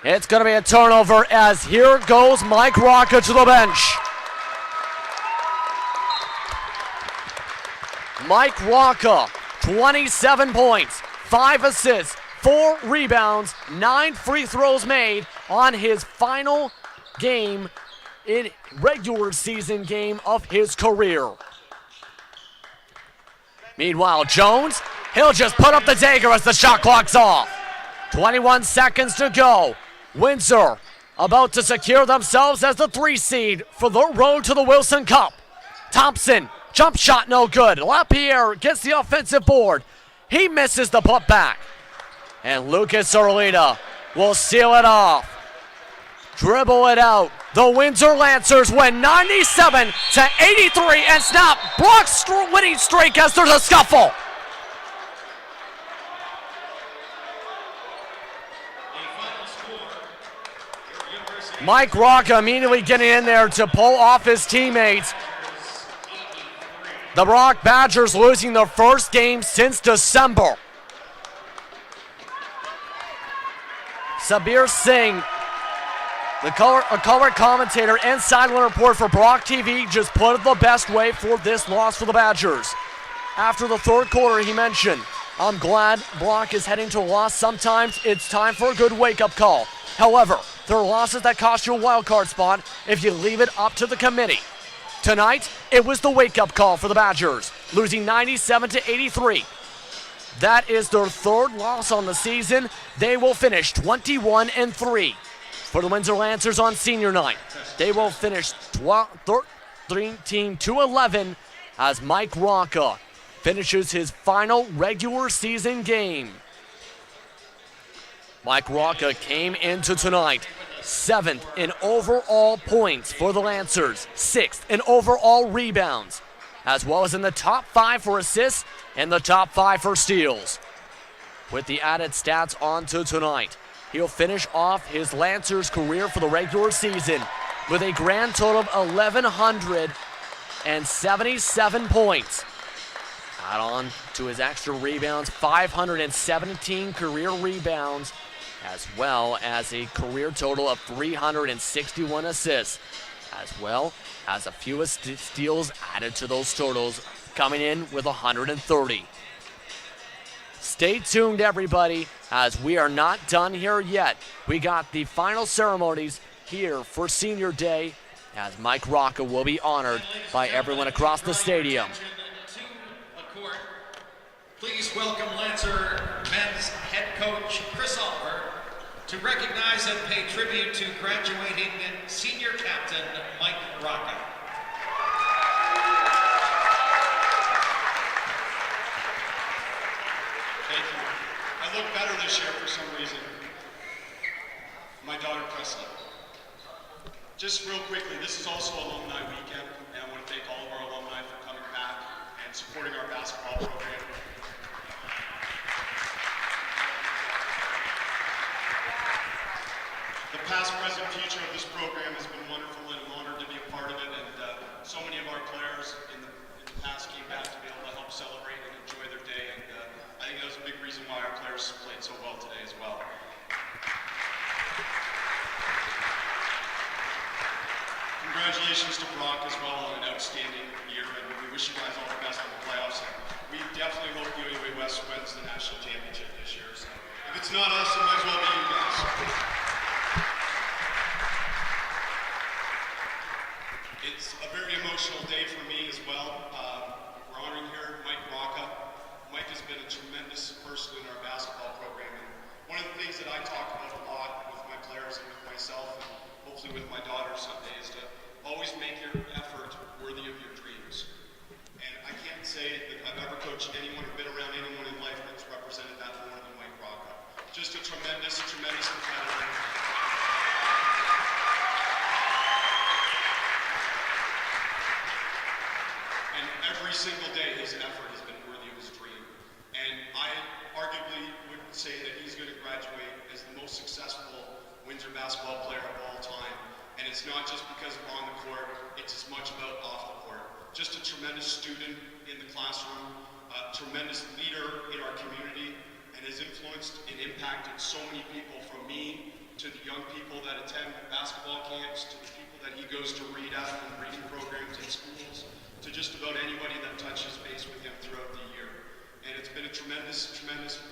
It's going to be a turnover as here goes Mike Rocca to the bench. Mike Rocca, 27 points, 5 assists, 4 rebounds, 9 free throws made on his final game in regular season game of his career. Meanwhile, Jones, he'll just put up the dagger as the shot clock's off. 21 seconds to go. Windsor about to secure themselves as the 3 seed for the road to the Wilson Cup. Thompson, jump shot no good. LaPierre gets the offensive board. He misses the putback. And Lucas Orlina will seal it off. Dribble it out. The Windsor Lancers win 97-83 and snap Brock's winning streak as there's a scuffle. Mike Rocca immediately getting in there to pull off his teammates. The Brock Badgers losing their first game since December. Sabir Singh, a color commentator and sideline report for Brock TV, just put it the best way for this loss for the Badgers. After the third quarter, he mentioned, I'm glad Brock is heading to a loss. Sometimes it's time for a good wake-up call. However, there are losses that cost you a wild card spot if you leave it up to the committee. Tonight, it was the wake-up call for the Badgers, losing 97-83. That is their third loss on the season. They will finish 21-3. For the Windsor Lancers on senior night, they will finish 13-11 as Mike Rocca finishes his final regular season game. Mike Rocca came into tonight 7th in overall points for the Lancers, 6th in overall rebounds, as well as in the top 5 for assists and the top 5 for steals. With the added stats onto tonight, he'll finish off his Lancers career for the regular season with a grand total of 1,177 points. Add on to his extra rebounds, 517 career rebounds, as well as a career total of 361 assists, as well as a few steals added to those totals, coming in with 130. Stay tuned, everybody, as we are not done here yet. We got the final ceremonies here for Senior Day, as Mike Rocca will be honored by everyone across the stadium. Please welcome Lancer men's head coach Chris Oliver to recognize and pay tribute to graduating senior captain Mike Rocca. Thank you. I look better this year for some reason. My daughter Presley. Just real quickly, this is also alumni weekend, and I want to thank all of our alumni for coming back and supporting our basketball program. The past, present, future of this program has been wonderful, and I'm honored to be a part of it. And so many of our players in the past came back to be able to help celebrate and enjoy their day. And I think that was a big reason why our players played so well today as well. Congratulations to Brock as well on an outstanding year, and we wish you guys all the best in the playoffs. And we definitely hope the UAA West wins the national championship this year. So if it's not us, it might as well be you guys. It's a very emotional day for me as well. We're honoring here Mike Rocca. Mike has been a tremendous person in our basketball program. And one of the things that I talk about a lot with my players and with myself, and hopefully with my daughter someday, is to always make your effort say that I've ever coached anyone or been around anyone in life that's represented that more than Mike Rocca. Just a tremendous, tremendous competitor. And every single day, his effort has been worthy of his dream. And I arguably would say that he's going to graduate as the most successful Windsor basketball player of all time. And it's not just because on the court, it's as much about off the court. Just a tremendous student in the classroom, a tremendous leader in our community, and has influenced and impacted so many people, from me to the young people that attend basketball camps, to the people that he goes to read at in reading programs in schools, to just about anybody that touches base with him throughout the year. And it's been a tremendous, tremendous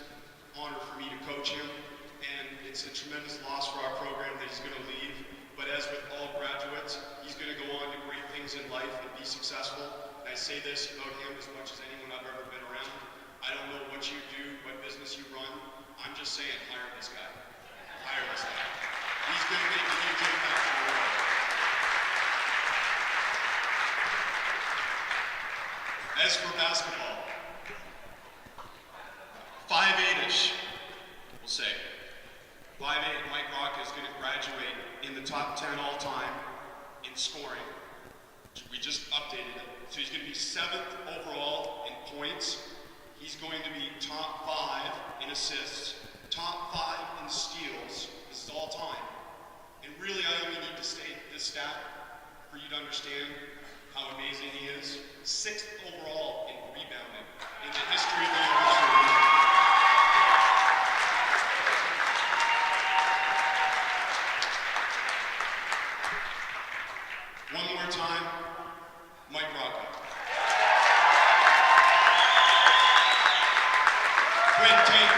honor for me to coach him, and it's a tremendous loss for our program that he's going to leave. But as with all graduates, he's going to go on to great things in life and be successful. And I say this about him as much as anyone I've ever been around. I don't know what you do, what business you run. I'm just saying, hire this guy. Hire this guy. He's going to make a huge impact on the world. As for basketball, 5'8"ish, we'll say. 5'8", Mike Rocca is going to graduate in the top 10 all time in scoring. We just updated it. So he's going to be 7th overall in points. He's going to be top 5 in assists, top 5 in steals. This is all time. And really, I only need to state this stat for you to understand how amazing he is. 6th overall in rebounding in the history of the university. One more time, Mike Rocca. Quinn Tate.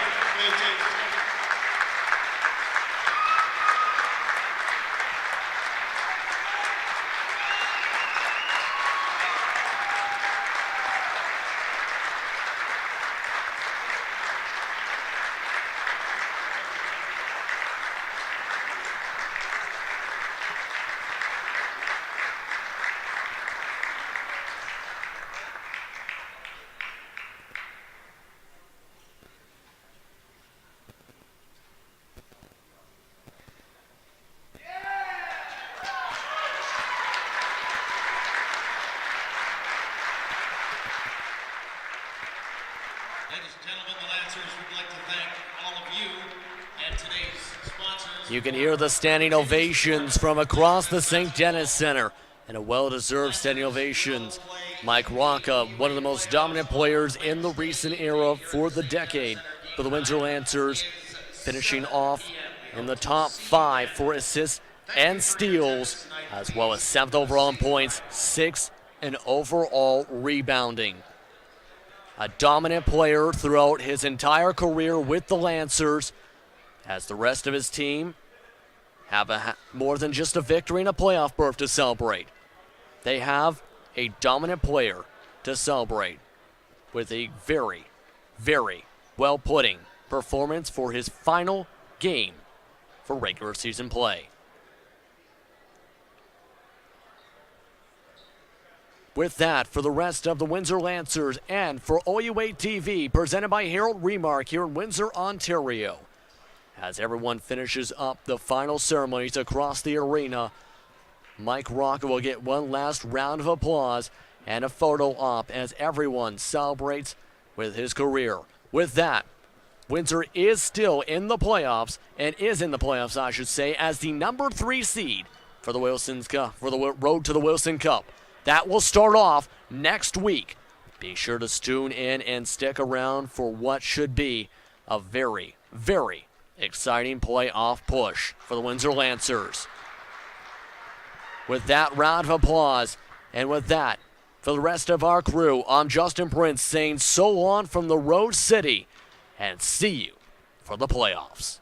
Ladies and gentlemen, the Lancers would like to thank all of you and today's sponsors. You can hear the standing ovations from across the St. Denis Center, and a well-deserved standing ovations. Mike Rocca, one of the most dominant players in the recent era for the decade for the Windsor Lancers, finishing off in the top 5 for assists and steals, as well as 7th overall in points, 6th in overall rebounding. A dominant player throughout his entire career with the Lancers, as the rest of his team have more than just a victory and a playoff berth to celebrate. They have a dominant player to celebrate with a very, very well-putting performance for his final game for regular season play. With that, for the rest of the Windsor Lancers and for OUA TV, presented by Harold Remark here in Windsor, Ontario. As everyone finishes up the final ceremonies across the arena, Mike Rocca will get one last round of applause and a photo op as everyone celebrates with his career. With that, Windsor is still in the playoffs, and is in the playoffs, I should say, as the number 3 seed for the Wilson's Cup, for the road to the Wilson Cup. That will start off next week. Be sure to tune in and stick around for what should be a very, very exciting playoff push for the Windsor Lancers. With that round of applause, and with that, for the rest of our crew, I'm Justin Prince saying so long from the Road City, and see you for the playoffs.